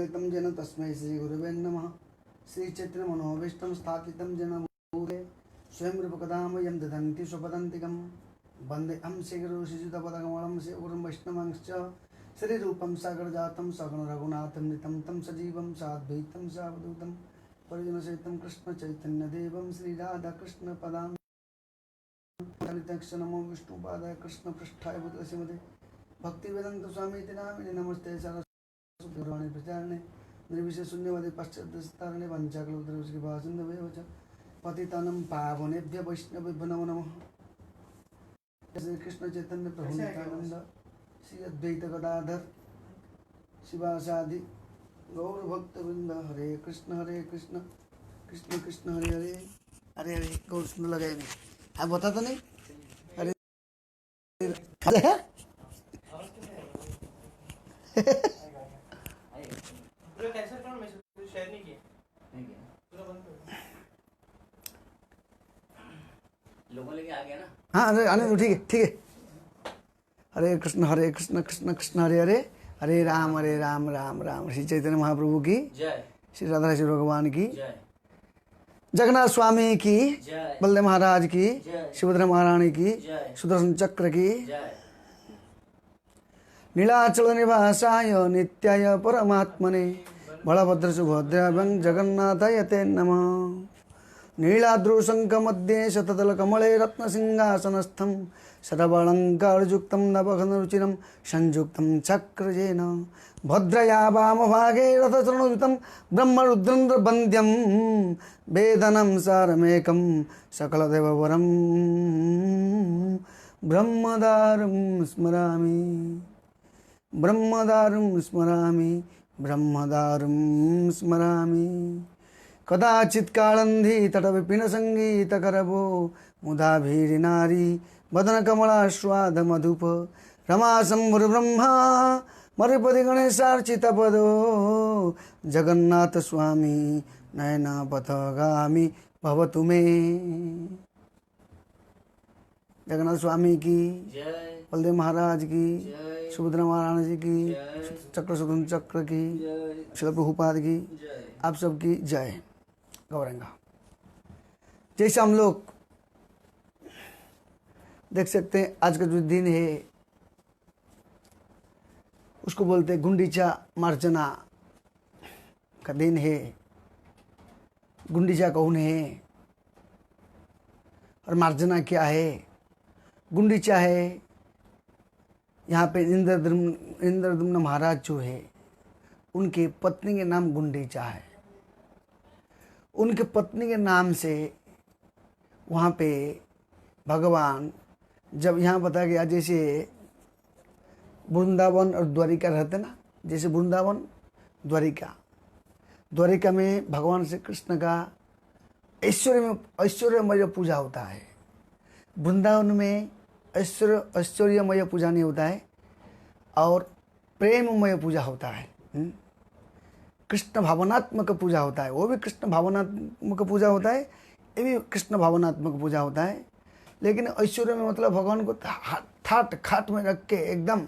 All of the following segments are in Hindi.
समाश्रितमिलितं येन तस्मै श्रीगुरुवे नमः। श्रीचैतन्यमनोभीष्टं स्थापितं येन भूतले स्वयं रूपकदामयं ददन्ति स्वपदान्तिकं। वन्देऽहं श्रीगुरुश्रीयुतपदकमलं श्रीगुरुं वैष्णवांश्च श्रीरूपं सागरजातं सगुण रघुनाथं नितं तं सजीवं साद्वैतं सावधूतं परिजनसहितं कृष्णचैतन्यदेवं श्रीराधाकृष्णपदां नमो विष्णुपादाय कृष्णपृष्ठाय भूतले भक्तिवेदांत स्वामी नामिने नमस्ते सरस्वती प्रचारणे निर्विशेषशून्यवादे पाश्चात्यस्तारणे वंचाकल्पतरुश्रीभासिन्धवे च पतितानं पावनेभ्य वैष्णवेभ्यो नमो नमः। श्री कृष्ण चैतन्य प्रभु नित्यानंद श्री अद्वैत गदाधर शिवासादि गौर भक्त वृंद हरे कृष्ण कृष्ण कृष्ण हरे हरे हरे हरे। गौर सुंदर लगे आप बता तो नहीं अरे लोगों लेके आ गया ना। हाँ अरे आने दो ठीक है। हरे कृष्ण कृष्ण कृष्ण हरे हरे हरे राम राम राम। श्री चैतन्य महाप्रभु की जय। श्री राधा श्री भगवान की जय। जगन्नाथ स्वामी की जय। बलदेव महाराज की जय। सुभद्रा महारानी की जय। सुदर्शन चक्र की जय। नीलाचल निवासाय नित्याय परमात्मने बलभद्र सुभद्राभ्यां जगन्नाथाय ते नमः। नीलाद्रुशङ्ख मध्ये शतदलकमले रत्नसिंहासनस्थं सर्वालङ्कारयुक्तं नवघनरुचिरं संयुक्तं चक्रजेन भद्रया वामभागे रथचरणयुतं ब्रह्मरुद्रेन्द्रवन्द्यं वेदनं सारमेकं सकलदेववरं ब्रह्मदारुं स्मरामि ब्रह्मदारुं स्मरामि ब्रह्मदारुं स्मरामि। कदाचित् कालन्धी तटविपिन सङ्गीतकरवो मुदा भीरिनारी वदनकमलाश्वाद मधुप रमाशम्भुर्ब्रह्मा मरुपति गणेशार्चितपदो जगन्नाथ स्वामी नयनापथगामी भवतु मे। जगन्नाथ स्वामी की जय। बलदेव महाराज की जय। सुभद्रा महारानी जी की जय। चक्र सुदर्शन चक्र की जय। श्रील प्रभुपाद की जय। आप सबकी जय। गौरंगा जैसे हम लोग देख सकते हैं आज का जो दिन है उसको बोलते हैं गुंडीचा मार्जना का दिन है। गुंडीचा कौन है और मार्जना क्या है? गुंडीचा है यहाँ पे इंद्रदुम्न महाराज जो है उनके पत्नी के नाम गुंडीचा है। उनके पत्नी के नाम से वहाँ पे भगवान जब यहाँ बता गया जैसे वृंदावन और द्वारिका रहते ना, जैसे वृंदावन द्वारिका में भगवान श्री कृष्ण का ऐश्वर्यमय पूजा होता है। वृंदावन में ऐश्वर्यमय पूजा नहीं होता है और प्रेममय पूजा होता है। कृष्ण भावनात्मक पूजा होता है, वो भी कृष्ण भावनात्मक पूजा होता है, ये भी कृष्ण भावनात्मक पूजा होता है। लेकिन ऐश्वर्य में मतलब भगवान को खाट में रख के एकदम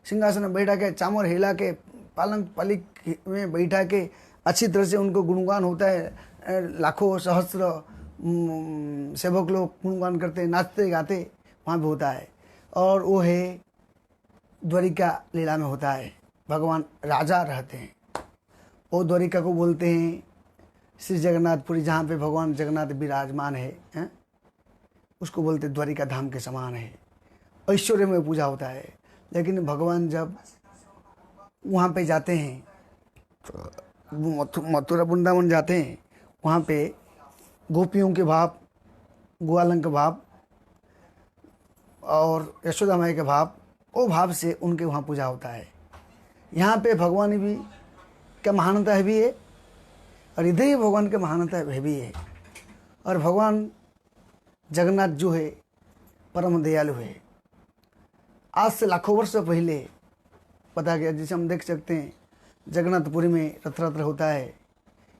सिंहासन में बैठा के चामर हिला के पालंक पलिक में बैठा के अच्छी तरह से उनको गुणगान होता है। लाखों सहस्त्र सेवक लोग गुणगान करते नाचते गाते वहाँ भी होता है। और वो है द्वारिका लीला में होता है, भगवान राजा रहते हैं। वो द्वारिका को बोलते हैं श्री जगन्नाथपुरी, जहाँ पे भगवान जगन्नाथ विराजमान है उसको बोलते द्वारिका धाम के समान है। ऐश्वर्य में पूजा होता है। लेकिन भगवान जब वहाँ पे जाते हैं मथुरा वृंदावन जाते हैं, वहाँ पे गोपियों के भाव, ग्वालन के भाव और यशोदा माई के भाव, वो भाव से उनके वहाँ पूजा होता है। यहाँ पे भगवान भी क्या महानता है भी है और इधर ही भगवान की महानता है भी है। और भगवान जगन्नाथ जो है परम दयालु है। आज से लाखों वर्ष पहले पता गया, जिसे हम देख सकते हैं जगन्नाथपुरी में रथ होता है।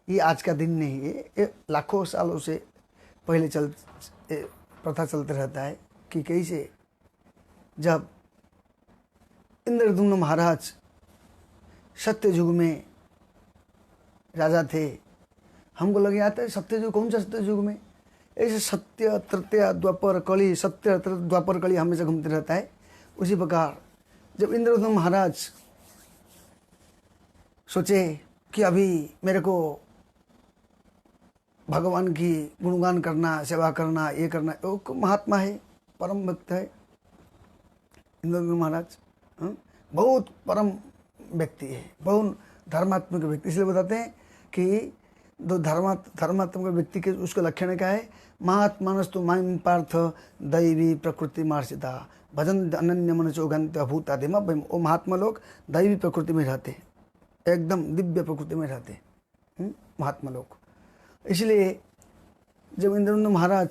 ये आज का दिन नहीं है, ये लाखों सालों से पहले प्रथा चलते रहता है कि कैसे जब इंद्रदुम्न महाराज सत्य युग में राजा थे, हमको लगे आता है सत्य युग, कौन सा सत्य युग में? ऐसे सत्य तृतीया द्वापर कली, सत्य द्वापर कली हमेशा घूमते रहता है। उसी प्रकार जब इंद्रदम्न महाराज सोचे कि अभी मेरे को भगवान की गुणगान करना, सेवा करना, ये करना, वो महात्मा है, परम भक्त है इंद्रदम्न महाराज, बहुत परम व्यक्ति है, बहुत धर्मात्मक व्यक्ति। इसलिए बताते हैं कि दो धर्मात्मक व्यक्ति के उसका लक्षण क्या है? महात्मानस्तु मां पार्थ दैवी प्रकृति मार्षिता भजन अनन्य मन चौगंत भूतादिम। वो महात्मा लोग दैवी प्रकृति में रहते, एकदम दिव्य प्रकृति में रहते महात्मा लोग। इसलिए जब इंद्रदम्न महाराज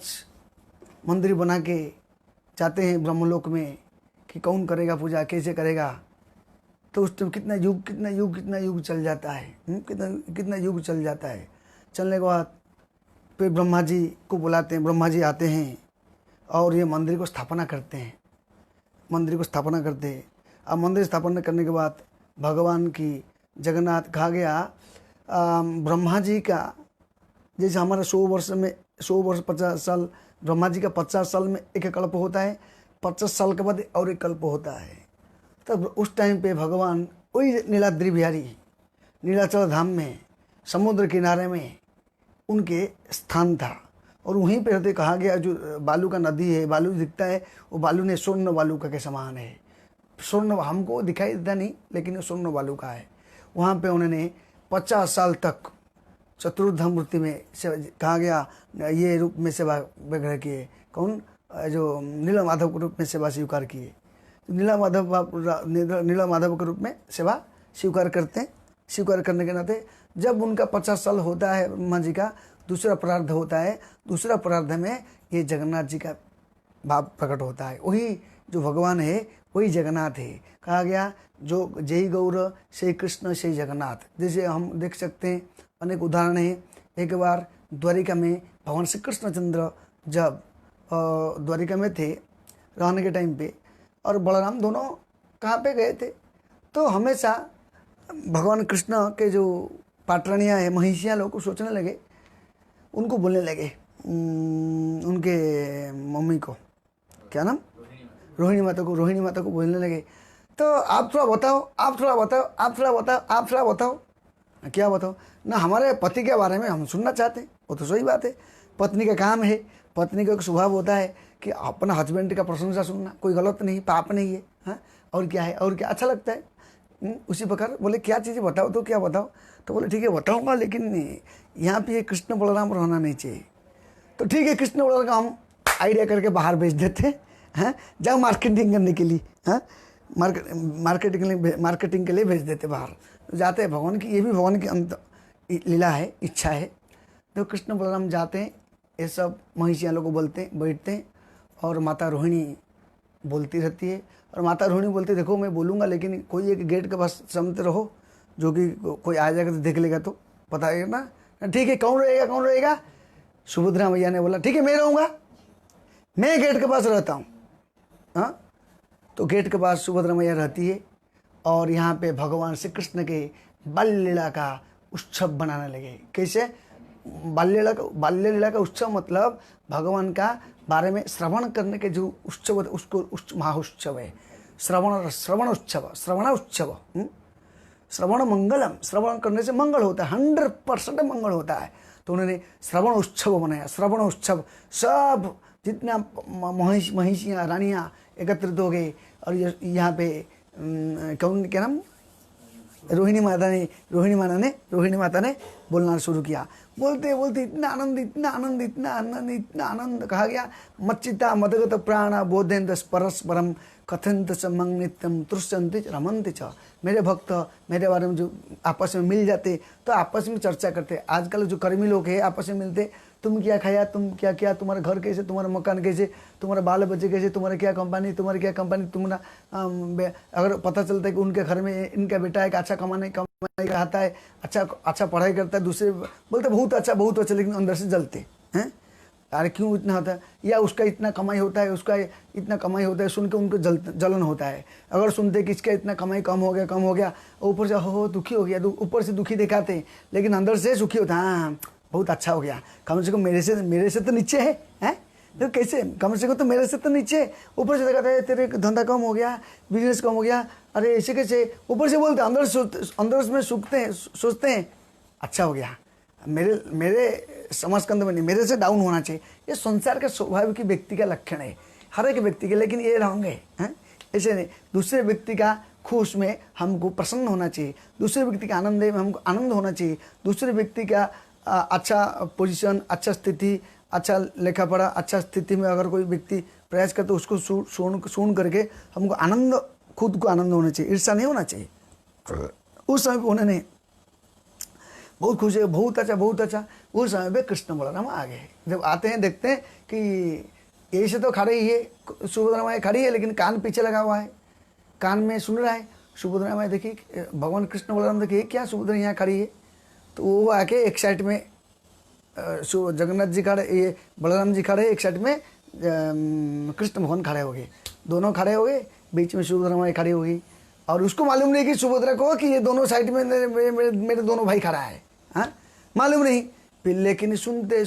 मंदिर बना के जाते हैं ब्रह्मलोक में कि कौन करेगा पूजा, कैसे करेगा, तो उस टाइम कितना युग चल जाता है, कितना युग चल जाता है। चलने के बाद फिर ब्रह्मा जी को बुलाते हैं, ब्रह्मा जी आते हैं और ये मंदिर को स्थापना करते हैं, मंदिर को स्थापना करते हैं। अब मंदिर स्थापना करने के बाद भगवान की जगन्नाथ कहा गया, ब्रह्मा जी का जैसे हमारा 100 वर्ष में 50 साल, ब्रह्मा जी का 50 साल में एक कल्प होता है, 50 साल के बाद और एक कल्प होता है। तब उस टाइम पे भगवान वही नीलाद्रि बिहारी नीलाचल धाम में समुद्र किनारे में उनके स्थान था, और वहीं पे रहते। कहा गया जो बालू का नदी है, बालू दिखता है, वो बालू ने स्वर्ण बालू का के समान है। स्वर्ण हमको दिखाई देता नहीं, लेकिन स्वर्ण बालू का है। वहाँ पे उन्होंने 50 साल तक चतुर्धा मूर्ति में कहा गया ये रूप में सेवा वगैरह किए। कौन? जो नीला माधव के रूप में सेवा स्वीकार किए। नीला माधव के रूप में सेवा स्वीकार करते हैं। स्वीकार करने के नाते जब उनका 50 साल होता है, ब्रह्मा जी का दूसरा प्रार्ध होता है, दूसरा प्रार्ध में ये जगन्नाथ जी का भाव प्रकट होता है। वही जो भगवान है वही जगन्नाथ है। कहा गया जो जय गौर श्री कृष्ण श्री जगन्नाथ। जैसे हम देख सकते हैं अनेक उदाहरण है। एक बार द्वारिका में भगवान श्री कृष्णचंद्र जब द्वारिका में थे रहने के टाइम पे, और बलराम दोनों कहाँ पे गए थे, तो हमेशा भगवान कृष्ण के जो पाटरानियाँ हैं, महिषियाँ लोग को सोचने लगे, उनको बोलने लगे, उनके मम्मी को क्या नाम, रोहिणी माता को बोलने लगे, तो आप थोड़ा बताओ, क्या बताओ ना, हमारे पति के बारे में हम सुनना चाहते हैं। वो तो सही बात है, पत्नी का काम है, पत्नी का एक स्वभाव होता है कि अपना हस्बैंड का प्रशंसा सुनना, कोई गलत नहीं, पाप नहीं है। हाँ, और क्या है, और क्या अच्छा लगता है। उसी प्रकार बोले क्या चीज़ें बताओ, तो क्या बताओ, तो बोले ठीक है बताऊंगा, लेकिन यहाँ पे ये कृष्ण बलराम रहना नहीं चाहिए। तो ठीक है, कृष्ण बलराम का हम आइडिया करके बाहर भेज देते हैं, जाओ मार्केटिंग करने के लिए, मार्केटिंग के लिए भेज देते बाहर। तो जाते हैं, भगवान की, ये भी भगवान की अंत लीला है, इच्छा है। तो कृष्ण बलराम जाते हैं, ये सब महिषियाँ लोग को बोलते हैं, बैठते हैं, और माता रोहिणी बोलती रहती है। और माता रोहिणी बोलती है, देखो मैं बोलूँगा, लेकिन कोई एक गेट के पास समझते रहो, जो कि कोई आ जाएगा तो देख लेगा तो पता है ना। ठीक है, कौन रहेगा? सुभद्रा मैया ने बोला ठीक है मैं रहूँगा, मैं गेट के पास रहता हूँ। हाँ, तो गेट के पास सुभद्रा मैया रहती है, और यहाँ पे भगवान श्री कृष्ण के बाल्य लीला का उत्सव बनाने लगे। कैसे? बाल्य लीला का उत्सव मतलब भगवान का बारे में श्रवण करने के जो उत्सव, उसको महाउत्सव है। श्रवण उत्सव, श्रवण मंगलम, श्रवण करने से मंगल होता है, 100% मंगल होता है। तो उन्होंने श्रवण उत्सव बनाया। श्रवण उत्सव, सब जितना महिषियाँ रानियाँ एकत्रित हो गए, और यहाँ पे कौन क्या नाम, रोहिणी माता ने बोलना शुरू किया। बोलते बोलते इतना आनंद, कहा गया मच्चिता मदगत प्राण बोधेंत परस्परम कथंत च मंग नित्यम तृष्यन्ति च रमन्ति च। मेरे भक्त मेरे बारे में जो आपस में मिल जाते, तो आपस में चर्चा करते। आजकल जो कर्मी लोग हैं आपस में मिलते, तुम क्या खाया, तुम क्या किया, तुम्हारा घर कैसे, तुम्हारा मकान कैसे, तुम्हारा बाल बच्चे कैसे, तुम्हारा क्या कंपनी, तुम्हारा अगर पता चलता है कि उनके घर में इनका बेटा एक अच्छा कमाने का आता है, अच्छा पढ़ाई करता है, दूसरे बोलते बहुत अच्छा, लेकिन अंदर से जलते हैं। अरे क्यों इतना होता है, या उसका इतना कमाई होता है, उसका इतना कमाई होता है, सुन के उनको जलन होता है। अगर सुनते कि इसका इतना कमाई कम हो गया, ऊपर से हो दुखी हो गया, ऊपर से दुखी दिखाते हैं लेकिन अंदर से सुखी होता है। हाँ बहुत अच्छा हो गया, कम से कम मेरे से तो नीचे है, हैं तो कैसे कम से कम तो मेरे से तो नीचे, ऊपर से दिखाते हैं तेरे धंधा कम हो गया, बिजनेस कम हो गया, अरे ऐसे कैसे, ऊपर से बोलते अंदर में सोचते हैं अच्छा हो गया, मेरे समझ के अंदर में नहीं, मेरे से डाउन होना चाहिए। ये संसार का स्वाभाविक व्यक्ति का लक्षण है, हर एक व्यक्ति के, लेकिन ये रॉन्ग है। ऐसे नहीं, दूसरे व्यक्ति का खुश में हमको प्रसन्न होना चाहिए, दूसरे व्यक्ति का आनंद में हमको आनंद होना चाहिए, दूसरे व्यक्ति का अच्छा पोजीशन, अच्छा स्थिति, अच्छा लेखा पढ़ा, अच्छा स्थिति में अगर कोई व्यक्ति प्रयास करते उसको सुन करके हमको आनंद, खुद को आनंद होना चाहिए, ईर्ष्या नहीं होना चाहिए। उस समय उन्होंने बहुत खुश है, बहुत अच्छा। उस समय पे कृष्ण बलराम आ गए। जब आते हैं देखते हैं कि ऐसे तो खड़े ही है, सुभद्रा माई खड़ी है लेकिन कान पीछे लगा हुआ है, कान में सुन रहा है। सुभद्रा माई देखी, भगवान कृष्ण बलराम देखिए क्या सुभद्रा यहाँ खड़ी है, तो वो आके एक साइड में जगन्नाथ जी खड़े, ये बलराम जी खड़े, एक साइड में कृष्ण भगवान खड़े हो गए, दोनों खड़े हो गए, बीच में सुभद्रा माई खड़ी हो गई। और उसको मालूम नहीं कि सुभद्रा को कि ये दोनों साइड में मेरे दोनों भाई खड़ा है, हाँ मालूम नहीं। फिर लेकिन सुनते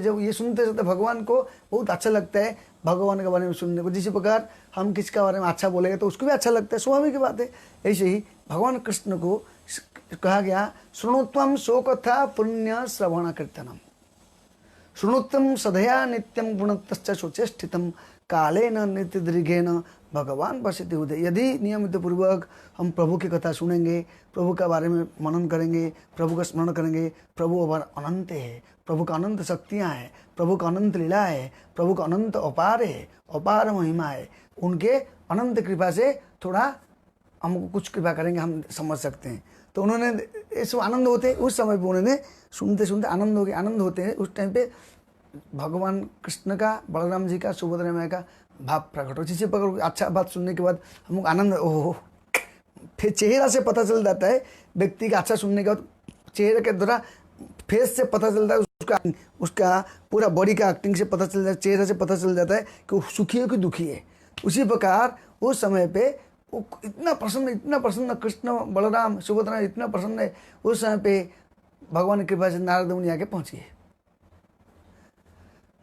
जब ये सुनते भगवान को बहुत अच्छा लगता है भगवान के बारे में सुनने को। जिस प्रकार हम किसके बारे में अच्छा बोलेंगे तो उसको भी अच्छा लगता है, स्वाभाविक की बात है। ऐसे ही भगवान कृष्ण को कहा गया शृणुत्वम सो कथा पुण्य श्रवण कीर्तनम, शृणुत्वम सदया नित्यम गुणतश्च सुचेष्टितम कालेन नित्य दीर्घेन भगवान वसति हृदय। यदि नियमित पूर्वक हम प्रभु की कथा सुनेंगे, प्रभु के बारे में मनन करेंगे, प्रभु का स्मरण करेंगे, प्रभु अनंत है, प्रभु का अनंत शक्तियाँ हैं, प्रभु का अनंत लीला है, प्रभु का अनंत अपार है, अपार महिमा है। उनके अनंत कृपा से थोड़ा हमको कुछ कृपा करेंगे, हम समझ सकते हैं। तो उन्होंने ये सब आनंद होते, उस समय पर उन्होंने सुनते आनंद हो गए, आनंद होते हैं। उस टाइम पे भगवान कृष्ण का, बलराम जी का, सुभद्रा माई का भाव प्रकट हो। जिसे पकड़ अच्छा बात सुनने के बाद हमको आनंद, ओहो, फिर चेहरा से पता चल जाता है व्यक्ति का अच्छा सुनने के बाद, चेहरे के द्वारा फेस से पता चलता है, उसका पूरा बॉडी का एक्टिंग से पता चल जाता है, चेहरे से पता चल जाता है कि वो सुखी है कि दुखी है। उसी प्रकार उस समय पे वो इतना प्रसन्न कृष्ण बलराम सुभद्रा इतना प्रसन्न है। उस समय पे भगवान की कृपा से नारद मुनि आके पहुँच गए,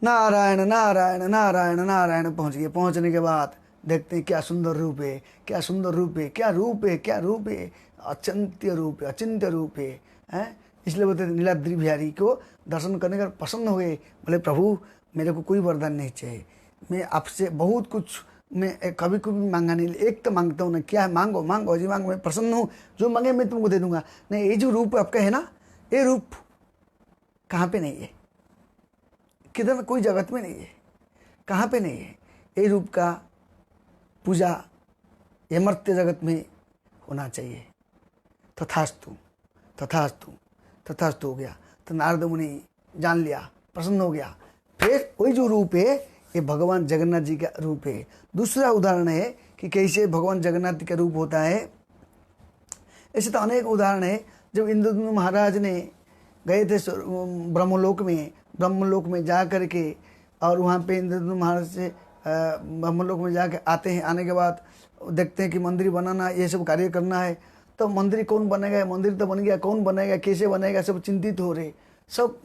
नारायण नारायण नारायण नारायण पहुँच गए। पहुँचने के बाद देखते हैं क्या सुंदर रूप है, क्या सुंदर रूप है, क्या रूप है, क्या रूप है, अचिंत्य रूप है, अचिंत्य रूप है। इसलिए बोलते नीलाद्रि बिहारी को दर्शन करने का प्रसन्न हो गए। बोले प्रभु मेरे को कोई वरदान नहीं चाहिए, मैं आपसे बहुत कुछ मैं कभी कभी मांगा नहीं, एक तो मांगता हूँ ना, क्या है मांगो मांगो अजी मांगो, मैं प्रसन्न हूँ, जो मांगे मैं तुमको दे दूंगा। नहीं, ये जो रूप आपका है ना, ये रूप कहाँ पे नहीं है, किधर कोई जगत में नहीं है, कहाँ पे नहीं है। ये रूप का पूजा ये मर्त्य जगत में होना चाहिए। तथास्तु तथास्तु तथास्तु हो गया। तो नारद मुनि जान लिया, प्रसन्न हो गया। फिर वही जो रूप है ये भगवान जगन्नाथ जी का रूप है। दूसरा उदाहरण है कि कैसे भगवान जगन्नाथ जी का रूप होता है। ऐसे तो अनेक उदाहरण है। जब इंद्रद्युम्न महाराज ने गए थे ब्रह्मलोक में जा कर के, और वहाँ पे इंद्रद्युम्न महाराज से ब्रह्मलोक में जाके आते हैं, आने के बाद देखते हैं कि मंदिर बनाना ये सब कार्य करना है। तो मंदिर कौन बनेगा, मंदिर तो बन गया, कौन बनाएगा, कैसे बनाएगा, सब चिंतित हो रहे, सब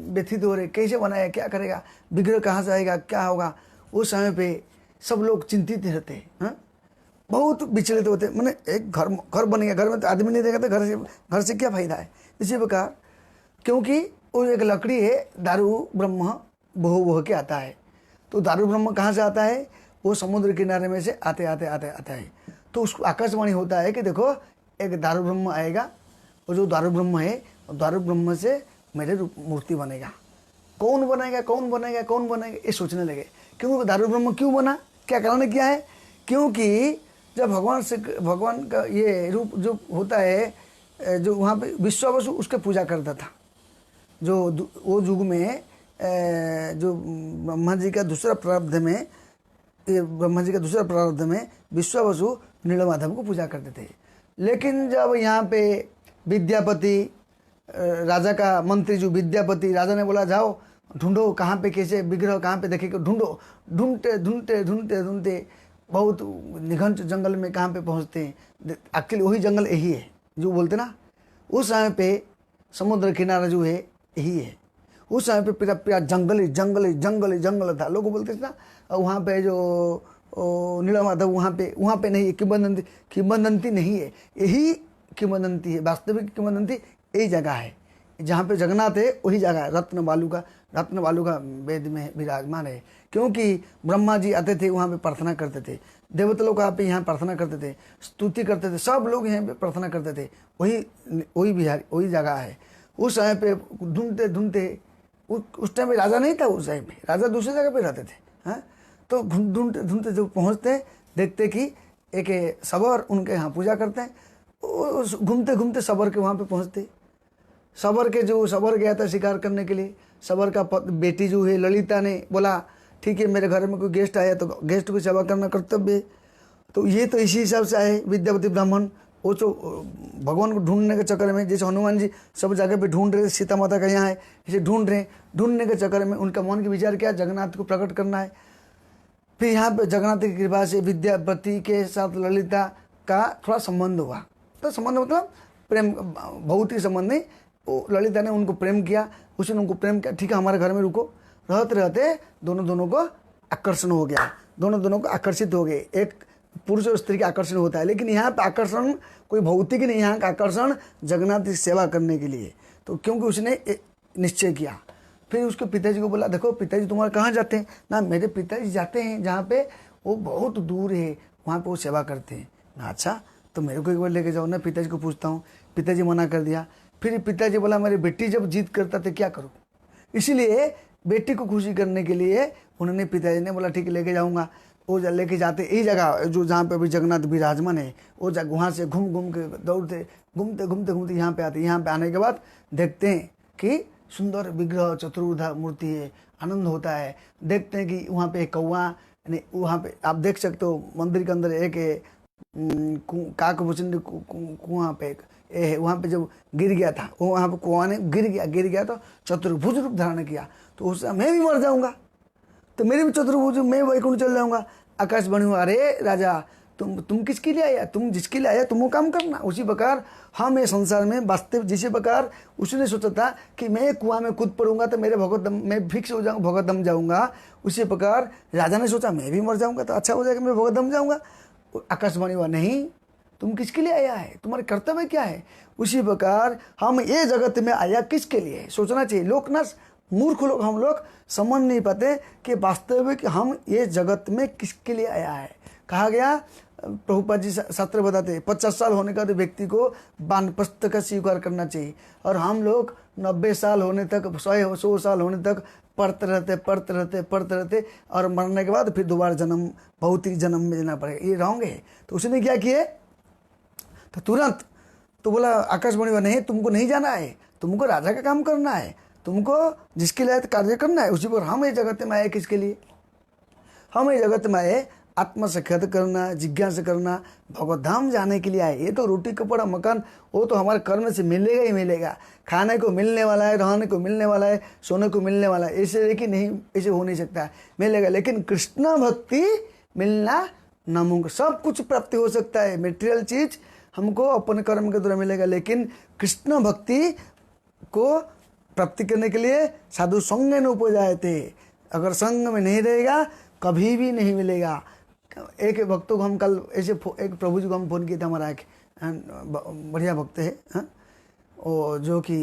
व्यथित हो रहे, कैसे बनाएगा, क्या करेगा, विग्रह कहाँ से आएगा, क्या होगा। उस समय पे सब लोग चिंतित रहते हैं, बहुत विचलित होते। मैंने एक घर बनेगा, घर में तो आदमी नहीं रहेगा तो घर से क्या फायदा है। इसी प्रकार क्योंकि वो एक लकड़ी है, दारू ब्रह्म बोह के आता है। तो दारू ब्रह्म कहाँ से आता है, वो समुद्र किनारे में से आते आता है। तो उसको आकाशवाणी होता है कि देखो एक दारू ब्रह्म आएगा, और जो दारू ब्रह्म है दारू ब्रह्म से मेरे मूर्ति बनेगा। कौन बनाएगा, ये सोचने लगे। क्योंकि दारू ब्रह्म क्यों बना, क्या कारण क्या है। क्योंकि जब भगवान का ये रूप जो होता है, जो वहाँ पे विश्वावसु उसके पूजा करता था, जो वो युग में जो ब्रह्मा जी का दूसरा प्रारब्ध में विश्वावसु नीलमाधव को पूजा करते थे। लेकिन जब यहाँ पे विद्यापति राजा का मंत्री जो विद्यापति, राजा ने बोला जाओ ढूंढो कहाँ पे कैसे विग्रह कहाँ पे देखेगा, ढूंढो, ढूंढते ढूंढते ढूंढते ढूंढते बहुत निघंट जंगल में कहाँ पे पहुँचते हैं, एक्चुअली वही जंगल यही है जो बोलते ना। उस समय पे समुद्र किनारा जो है यही है। उस समय पे पूरा पूरा जंगल ही जंगल ही जंगल ही जंगल था। लोग बोलते थे ना, और वहाँ पे जो नीलमाधव वहाँ पे नहीं है, किंवदंती नहीं है, यही किंवदंती है, वास्तविक किंवदंती यही जगह है जहाँ पे जगन्नाथ है, वही जगह है। रत्न बालू का वेद में विराजमान है। क्योंकि ब्रह्मा जी आते थे वहाँ पे प्रार्थना करते थे, देवता लोग यहाँ पे यहाँ प्रार्थना करते थे, स्तुति करते थे, सब लोग यहाँ पे प्रार्थना करते थे। वही बिहार वही जगह है। उस समय पे ढूंढते ढूंढते, उस टाइम पे राजा नहीं था, उस टाइम पे राजा दूसरी जगह पे रहते थे। हाँ, तो ढूंढते ढूंढते जब पहुँचते देखते कि एक सबर उनके यहाँ पूजा करते हैं। घूमते घूमते सबर के वहाँ पे पहुँचते। सबर गया था शिकार करने के लिए। सबर का बेटी जो है ललिता ने बोला ठीक है, मेरे घर में कोई गेस्ट आया तो गेस्ट को सेवा करना कर्तव्य है। तो ये तो इसी हिसाब से आए विद्यापति ब्राह्मण। वो तो भगवान को ढूंढने के चक्कर में, जैसे हनुमान जी सब जगह पे ढूंढ रहे, सीता माता का यहाँ है, इसे ढूंढने के चक्कर में उनका मन के विचार क्या, जगन्नाथ को प्रकट करना है। फिर यहाँ पे जगन्नाथ की कृपा से विद्यापति के साथ ललिता का थोड़ा संबंध हुआ। तो संबंध मतलब प्रेम, बहुत ही संबंध नहीं। वो ललिता ने उनको प्रेम किया, उसने उनको प्रेम किया, ठीक है हमारे घर में रुको। रहते रहते दोनों को आकर्षण हो गया, दोनों को आकर्षित हो गए। एक पुरुष और स्त्री का आकर्षण होता है, लेकिन यहाँ पे आकर्षण कोई भौतिक नहीं, यहाँ का आकर्षण जगन्नाथ की सेवा करने के लिए। तो क्योंकि उसने निश्चय किया। फिर उसके पिताजी को बोला, देखो पिताजी तुम्हारे कहाँ जाते हैं ना, मेरे पिताजी जाते हैं जहाँ पे वो बहुत दूर है, वहाँ पे वो सेवा करते हैं ना। अच्छा, तो मेरे को एक बार लेके जाओ ना, पिताजी को पूछता हूँ। पिताजी मना कर दिया। फिर पिताजी बोला, मेरी बेटी जब जिद करता तो क्या करूँ, इसीलिए बेटी को खुशी करने के लिए उन्होंने, पिताजी ने बोला ठीक है लेके जाऊँगा। वो लेके जाते यही जगह जो जहाँ पे अभी जगन्नाथ विराजमान है, वो जगह वहाँ से घूम के दौड़ते घूमते यहाँ पे आते। यहाँ पे आने के बाद देखते हैं कि सुंदर विग्रह चतुर्भुजा मूर्ति है, आनंद होता है। देखते हैं कि वहाँ पे एक कौवा, यानी वहाँ पे आप देख सकते हो मंदिर के अंदर एक काकभूषण कुआं पे है, वहाँ पे जब गिर गया था वो, वहाँ पे कुआं ने गिर गया तो चतुर्भुज रूप धारण किया। तो उससे मैं भी मर जाऊँगा, तो मेरे भी चतुर्भुज, मैं वैकुंठ चल जाऊँगा। आकाशवाणी हुआ, अरे राजा तुम किसके लिए आया, तुम जिसके लिए आया तुम वो काम करना। उसी प्रकार हम ये संसार में वास्तव, जिस प्रकार उसने सोचा था कि मैं कुआं में कूद पड़ूंगा तो मेरे भगवत दम, मैं फिक्स हो जाऊँगा, भगवत दम जाऊँगा। उसी प्रकार राजा ने सोचा मैं भी मर जाऊँगा तो अच्छा हो जाएगा, मैं भगवत दम जाऊँगा। आकाशवाणी हुआ, नहीं तुम किसके लिए आया है, तुम्हारे कर्तव्य क्या है। उसी प्रकार हम ये जगत में आया किसके लिए सोचना चाहिए। लोग ना मूर्ख लोग, हम लोग समझ नहीं पाते कि वास्तविक हम ये जगत में किसके लिए आया है। कहा गया, प्रभुपाद जी शास्त्र बताते हैं 50 साल होने का तो व्यक्ति को वानप्रस्थ का स्वीकार करना चाहिए, और हम लोग 90 साल होने तक, 100 साल होने तक पढ़ते रहते और मरने के बाद फिर दोबारा जन्म, भौतिक जन्म में लेना पड़ेगा। ये रॉन्ग है। तो उसने क्या किए, तो तुरंत तो बोला आकाशवाणी, नहीं तुमको नहीं जाना है, तुमको राजा का काम करना है, तुमको जिसके लिए कार्य करना है। उसी पर हम ये जगत में आए किसके लिए, हम ये जगत में आए आत्मसाक्षात करना, जिज्ञासा करना, भगवत धाम जाने के लिए आए। ये तो रोटी कपड़ा मकान वो तो हमारे कर्म से मिलेगा ही मिलेगा, खाने को मिलने वाला है, रहने को मिलने वाला है, सोने को मिलने वाला है, ऐसे है कि नहीं, ऐसे हो नहीं सकता है, मिलेगा। लेकिन कृष्ण भक्ति मिलना नामुमकिन। सब कुछ प्राप्ति हो सकता है, मेटेरियल चीज हमको अपने कर्म के द्वारा मिलेगा, लेकिन कृष्ण भक्ति को प्राप्ति करने के लिए साधु संग न उपजाए थे। अगर संग में नहीं रहेगा कभी भी नहीं मिलेगा। एक भक्तों को हम कल ऐसे एक प्रभु जी को हम फोन किया था, हमारा एक बढ़िया भक्त है, वो जो कि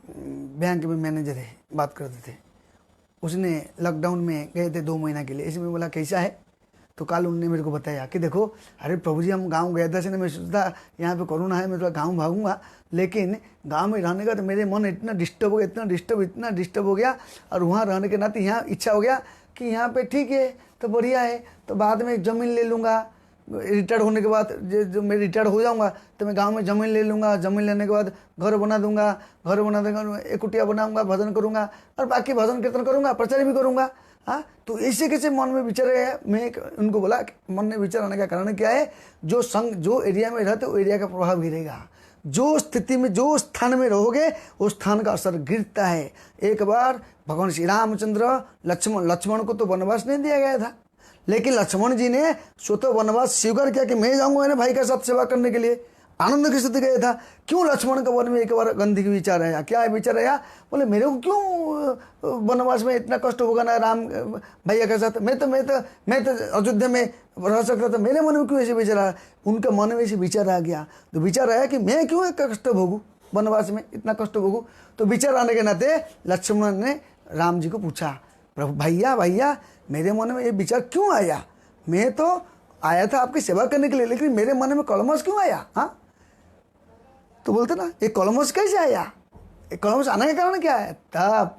बैंक में मैनेजर है, बात करते थे। उसने लॉकडाउन में गए थे 2 महीना के लिए। ऐसे में बोला कैसा है, तो कल उन्होंने मेरे को बताया कि देखो अरे प्रभु जी हम गांव गए थे, मैं सोचता यहाँ पे कोरोना है, मैं थोड़ा गाँव भागूंगा, लेकिन गांव में रहने का तो मेरे मन इतना डिस्टर्ब हो गया, इतना डिस्टर्ब हो गया, और वहाँ रहने के नाते यहाँ इच्छा हो गया कि यहाँ पे ठीक है तो बढ़िया है, तो बाद में ज़मीन ले लूँगा, रिटायर्ड होने के बाद जो मैं रिटायर्ड हो जाऊँगा तो मैं गांव में ज़मीन ले लूँगा, ज़मीन लेने के बाद घर बना दूँगा, एक कुटिया बनाऊँगा, भजन करूँगा और बाकी भजन कीर्तन करूँगा, प्रचार भी करूँगा। हाँ, तो ऐसे कैसे मन में विचार है। मैं उनको बोला मन में विचार आने का कारण क्या है, जो संघ जो एरिया में रहते वो एरिया का प्रभाव गिरेगा। जो स्थिति में, जो स्थान में रहोगे उस स्थान का असर गिरता है। एक बार भगवान श्री रामचंद्र लक्ष्मण को तो वनवास नहीं दिया गया था, लेकिन लक्ष्मण जी ने स्वतः वनवास स्वीकार किया कि मैं जाऊंगा मेरे भाई का साथ सेवा करने के लिए। आनंद के साथ गया था। क्यों लक्ष्मण का मन में एक बार गंदगी विचार आया? क्या विचार आया? बोले मेरे को क्यों वनवास में इतना कष्ट होगा ना राम भैया के साथ, मैं तो अयोध्या में रह सकता था, मेरे मन में क्यों ऐसे विचार आया? उनके मन में ऐसे विचार आ गया, तो विचार आया कि मैं क्यों एक कष्ट भोगूँ, वनवास में इतना कष्ट भोगूँ। तो विचार आने के नाते लक्ष्मण ने राम जी को पूछा, प्रभु भैया मेरे मन में ये विचार क्यों आया? मैं तो आया था आपकी सेवा करने के लिए, लेकिन मेरे मन में कलमश क्यों आया? हाँ, तो बोलते ना ये कलमश कैसे आया? ये कलमश आने का कारण क्या है? तब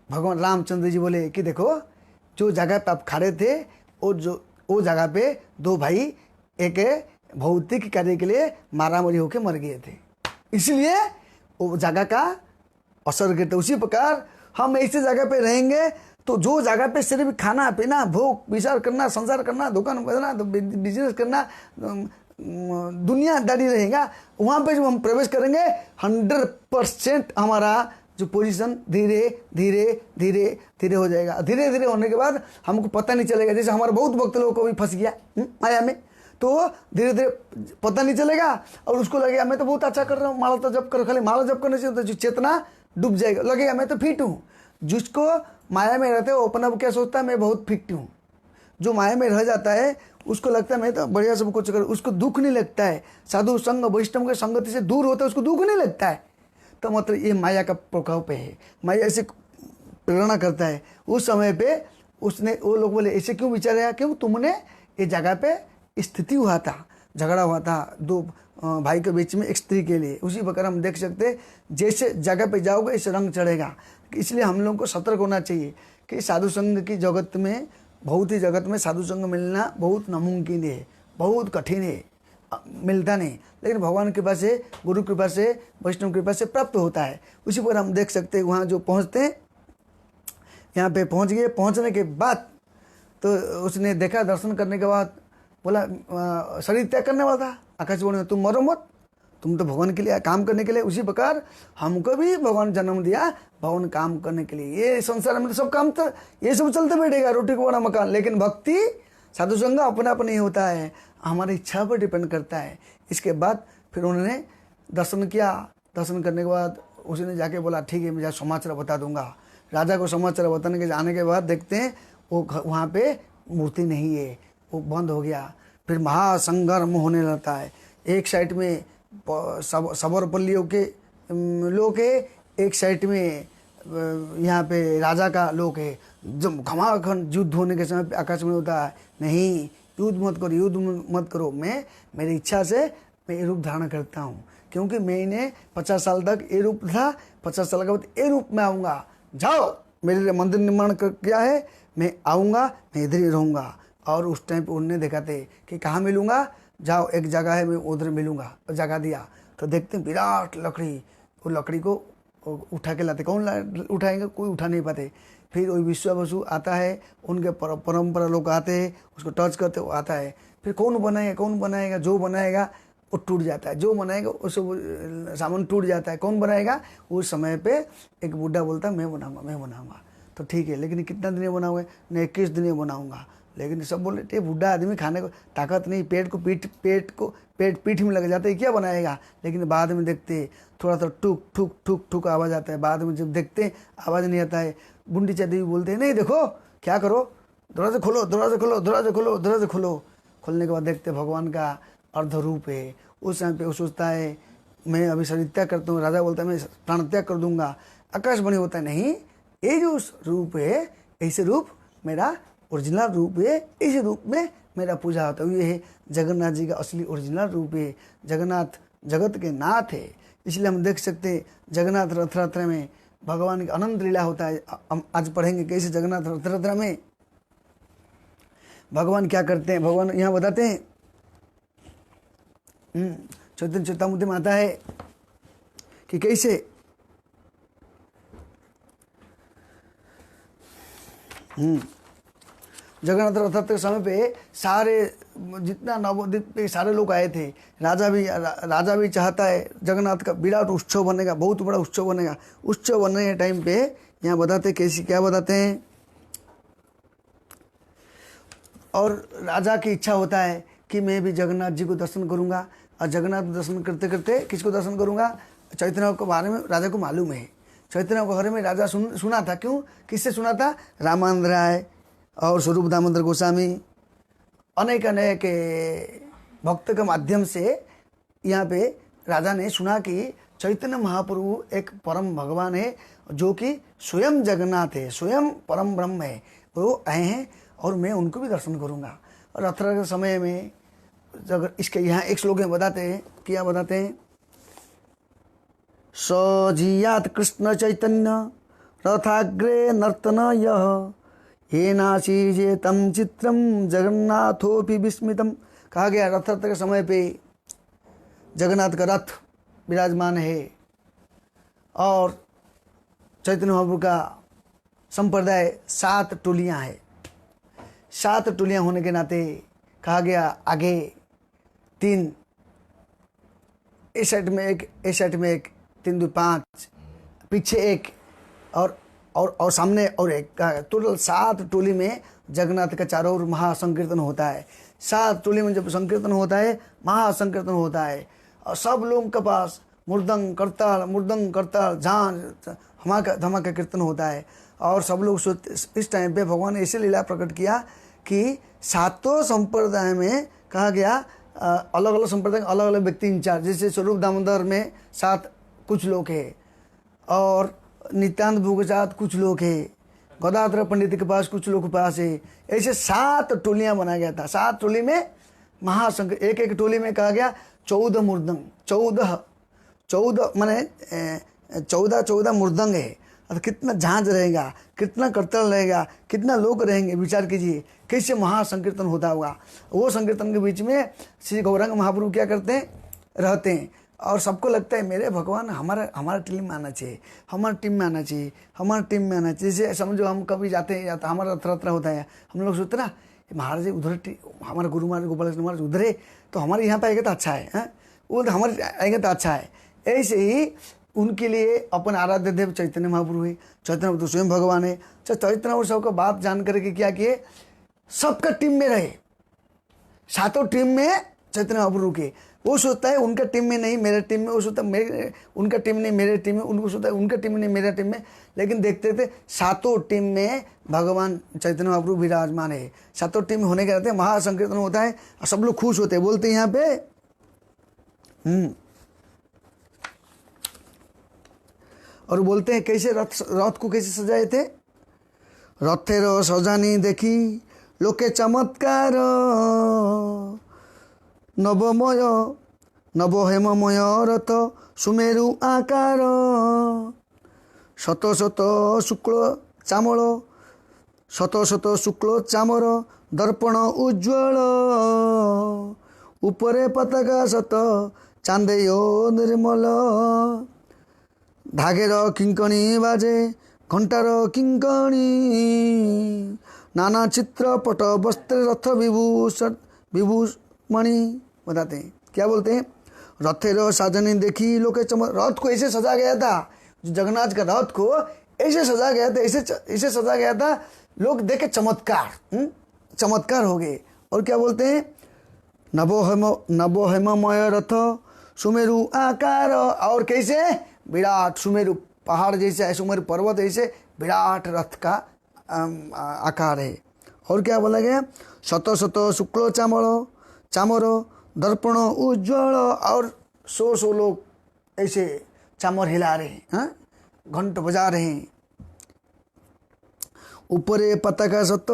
भगवान रामचंद्र जी बोले कि देखो, जो जगह पे आप खड़े थे वो जगह पे दो भाई एक भौतिक कार्य के लिए मारामारी होकर मर गए थे, इसलिए वो जगह का असर गिरता। उसी प्रकार हम ऐसी जगह पे रहेंगे तो जो जगह पे सिर्फ खाना पीना, भोग विचार करना, संसार करना, दुकान करना, बिजनेस करना, दुनियादारी रहेगा, वहाँ पे जब हम प्रवेश करेंगे 100% हमारा जो पोजीशन धीरे धीरे धीरे धीरे हो जाएगा। धीरे धीरे होने के बाद हमको पता नहीं चलेगा। जैसे हमारे बहुत भक्त लोगों को भी फंस गया माया में, तो धीरे धीरे पता नहीं चलेगा और उसको लगेगा मैं तो बहुत अच्छा कर रहा हूँ, माला तो जप करो, खाली माला जप करने से तो जो चेतना डूब जाएगा, लगेगा मैं तो फिट हूँ। जिसको माया में रहते वो अपना क्या सोचता है, मैं बहुत फिट हूँ। जो माया में रह जाता है उसको लगता है मैं तो बढ़िया सब कुछ कर, उसको दुख नहीं लगता है। साधु संग वैष्णव के संगति से दूर होता है, उसको दुख नहीं लगता है। तो मतलब ये माया का प्रकोप है। माया ऐसे प्रेरणा करता है। उस समय पे उसने वो लोग बोले ऐसे क्यों विचार, क्यों तुमने ये जगह पे स्थिति हुआ था, झगड़ा हुआ था दो भाई के बीच में एक स्त्री के लिए। उसी प्रकार हम देख सकते जैसे जगह पे जाओगे इसे रंग चढ़ेगा। इसलिए हम लोगों को सतर्क होना चाहिए कि साधु संघ की जगत में, भौतिक जगत में साधु संघ मिलना बहुत नामुमकिन है, बहुत कठिन है, मिलता नहीं। लेकिन भगवान की कृपा से, गुरु कृपा से, वैष्णव कृपा से प्राप्त होता है। उसी पर हम देख सकते हैं वहाँ जो पहुँचते हैं, यहाँ पे पहुँच गए। पहुँचने के बाद तो उसने देखा, दर्शन करने के बाद बोला शरीर त्याग करने वाला था। आकाशवाणी में तुम मरो मत, तुम तो भगवान के लिए काम करने के लिए। उसी प्रकार हमको भी भगवान जन्म दिया भगवान काम करने के लिए। ये संसार में तो सब काम तो ये सब चलते बैठेगा, रोटी को बड़ा मकान, लेकिन भक्ति साधु संग अपना अपना नहीं होता है, हमारी इच्छा पर डिपेंड करता है। इसके बाद फिर उन्होंने दर्शन किया। दर्शन करने के बाद उसने जाके बोला ठीक है मैं समाचार बता दूंगा। राजा को समाचार बताने के जाने के बाद देखते हैं वो वहाँ पे मूर्ति नहीं है, वो बंद हो गया। फिर महासंग्राम होने लगता है। एक साइड में सबरपल्लियों के लोग है, एक साइड में यहाँ पे राजा का लोग है। जब घमाघम युद्ध होने के समय पे आकाश में होता है नहीं युद्ध मत करो, युद्ध मत करो, मैं मेरी इच्छा से मैं ये रूप धारण करता हूँ, क्योंकि मैंने 50 साल तक ये रूप था, 50 साल के बाद ये रूप में आऊँगा। जाओ मेरे लिए मंदिर निर्माण किया है, मैं आऊँगा, मैं इधर ही रहूँगा। और उस टाइम पे उन्होंने देखा थे कि कहाँ मिलूँगा, जाओ एक जगह है मैं उधर मिलूँगा, जगह दिया। तो देखते हैं विराट लकड़ी, वो लकड़ी को उठा के लाते। कौन उठाएंगे, कोई उठा नहीं पाते। फिर वही विश्वावसु आता है, उनके परंपरा लोग आते हैं, उसको टच करते वो आता है। फिर कौन बनाएगा, जो बनाएगा वो टूट जाता है, जो बनाएगा उस सामान टूट जाता है। कौन बनाएगा? उस समय पे एक बूढ़ा बोलता है मैं बनाऊंगा। तो ठीक है, लेकिन कितना दिन बनाओगे? मैं 21 दिन बनाऊंगा। लेकिन सब बोले ये बूढ़ा आदमी, खाने को ताकत नहीं, पेट पीठ में लग जाता है, क्या बनाएगा? लेकिन बाद में देखते थोड़ा सा ठुक ठुक ठुक ठुक आवाज़ आता है। बाद में जब देखते आवाज़ नहीं आता है, बुंडी चादी बोलते हैं नहीं देखो क्या करो, दरवाजा खोलो। खोलने के बाद देखते भगवान का अर्ध रूप है। उस समय पे वो सोचता है मैं अभी शरीर त्याग करता हूँ। राजा बोलता है मैं प्राण त्याग कर दूंगा। आकाशवाणी होता है नहीं, ये जो रूप है ऐसे रूप मेरा ओरिजिनल रूप है, इस रूप में मेरा पूजा होता है। ये है जगन्नाथ जी का असली ओरिजिनल रूप है। जगन्नाथ जगत के नाथ है। इसलिए हम देख सकते हैं जगन्नाथ रथ यात्रा में भगवान की अनंत लीला होता है। हम आज पढ़ेंगे कैसे जगन्नाथ रथ यात्रा में भगवान क्या करते हैं। भगवान यहाँ बताते हैं, चैतन्य चेतामृति में आता है कि कैसे जगन्नाथ रथ यात्रा के समय पे सारे जितना नवद्वीप पे सारे लोग आए थे, राजा भी चाहता है जगन्नाथ का विराट उत्सव बनेगा, बहुत बड़ा उत्सव बनेगा। उत्सव बनने के टाइम पे यहाँ बताते कैसी क्या बताते हैं, और राजा की इच्छा होता है कि मैं भी जगन्नाथ जी को दर्शन करूंगा, और जगन्नाथ दर्शन करते करते किसको दर्शन करूंगा, चैतन्य के बारे में राजा को मालूम है। चैतन्य के बारे में राजा सुना था। क्यों, किससे सुना था? रामानंद राय और स्वरूप दामोदर गोस्वामी, अनेक अनेक भक्त के माध्यम से यहाँ पे राजा ने सुना कि चैतन्य महाप्रभु एक परम भगवान है, जो कि स्वयं जगन्नाथ है, स्वयं परम ब्रह्म है, वो आए हैं और मैं उनको भी दर्शन करूँगा। और रथयात्रा के समय में अगर इसके यहाँ एक श्लोक में बताते हैं, क्या बताते हैं, सजियात कृष्ण चैतन्य रथाग्रे नर्तन यह येनासीजे तम चित्रम जगन्नाथोपि विस्मितम। कहा गया रथयात्रा के समय पे जगन्नाथ का रथ विराजमान है, और चैतन्य महाप्रभु का संप्रदाय 7 टोलियां हैं। 7 टोलियां होने के नाते कहा गया आगे 3, इस साइड में एक, इस साइड में एक, 3 2 5, पीछे एक और सामने और एक, टोटल 7 टोली में जगन्नाथ का चारों ओर महासंकीर्तन होता है। 7 टोली में जब संकीर्तन होता है, महासंकीर्तन होता है, और सब लोगों के पास मृदंग करताल झांझ धमाका धमाका कीर्तन होता है। और सब लोग इस टाइम पे भगवान ने ऐसे लीला प्रकट किया कि 7 संप्रदाय में कहा गया अलग अलग संप्रदाय अलग अलग व्यक्ति इंचार्ज, जैसे स्वरूप दामोदर में 7 कुछ लोग हैं, और नित्यानंद प्रभु के साथ कुछ लोग हैं, गदाधर पंडित के पास कुछ लोग के पास है। ऐसे 7 टोलियां बनाया गया था। 7 टोली में महासंक, एक एक टोली में कहा गया 14 मृदंग, 14 माने 14 मृदंग है। और कितना झांझ रहेगा, कितना करतल रहेगा, कितना लोग रहेंगे, विचार कीजिए कैसे महासंकीर्तन होता होगा। वो संकीर्तन के बीच में श्री गौरांग महाप्रभु क्या करते हैं, रहते हैं, और सबको लगता है मेरे भगवान हमारा टीम में आना चाहिए, हमारी टीम में आना चाहिए, हमारी टीम में आना चाहिए। जैसे समझो हम कभी जाते हैं, हमारा रथयात्रा होता है, हम लोग सोचते ना महाराज जी उधर, हमारा गुरु महाराज गोपाल कृष्ण महाराज उधर है, तो हमारे यहाँ पे आएगा तो अच्छा है, वो हमारे आएंगे तो अच्छा है। ऐसे ही उनके लिए अपन आराध्य देव चैतन्य महाप्रभु है, चैतन्य महाप्रभु स्वयं भगवान है। चैतन्य और सबका बात जान करके क्या किए, सबका टीम में रहे, 7 टीम में चैतन्य महाप्रभु के। वो सोचता है उनका टीम में नहीं मेरे टीम में, वो सोचता है उनका टीम नहीं मेरे टीम में, उनको सोचता है उनका टीम नहीं मेरा टीम में। लेकिन देखते थे 7 टीम में भगवान चैतन्य महाप्रभु विराजमान है। 7 टीम में होने के रहते हैं, महासंकीर्तन होता है, और सब लोग खुश होते हैं, बोलते हैं यहाँ पे और बोलते हैं कैसे रथ को कैसे सजाए थे, रथेर सजानी देखी लोके चमत्कार नवमय नवहेममय रथ सुमेरु आकार शत शत शुक्ल चामल शत शत शुक्ल चामर दर्पण उज्ज्वल उपरे पताका शत चांदेय निर्मल धागेर किंकणी बाजे घंटार किंकणी नाना चित्र पट वस्त्र रथ विभूषमणि बताते हैं। क्या बोलते हैं, रथेर साजनी देखी लोके रथ को ऐसे सजा गया था, जो जगन्नाथ का रथ को ऐसे सजा गया था, ऐसे सजा गया था, लोग देखे चमत्कार हो गए। और क्या बोलते हैं, नभोहेममय रथ सुमेरु आकार, और कैसे विराट सुमेरु पहाड़ जैसे, सुमेरु पर्वत ऐसे विराट रथ का आकार है। और क्या बोला गया, शत शत शुक्ल चामर दर्पण उज्ज्वल, और 100 लोग ऐसे चामर हिला रहे हैं, घंट बजा रहे हैं। ऊपरे पताका सत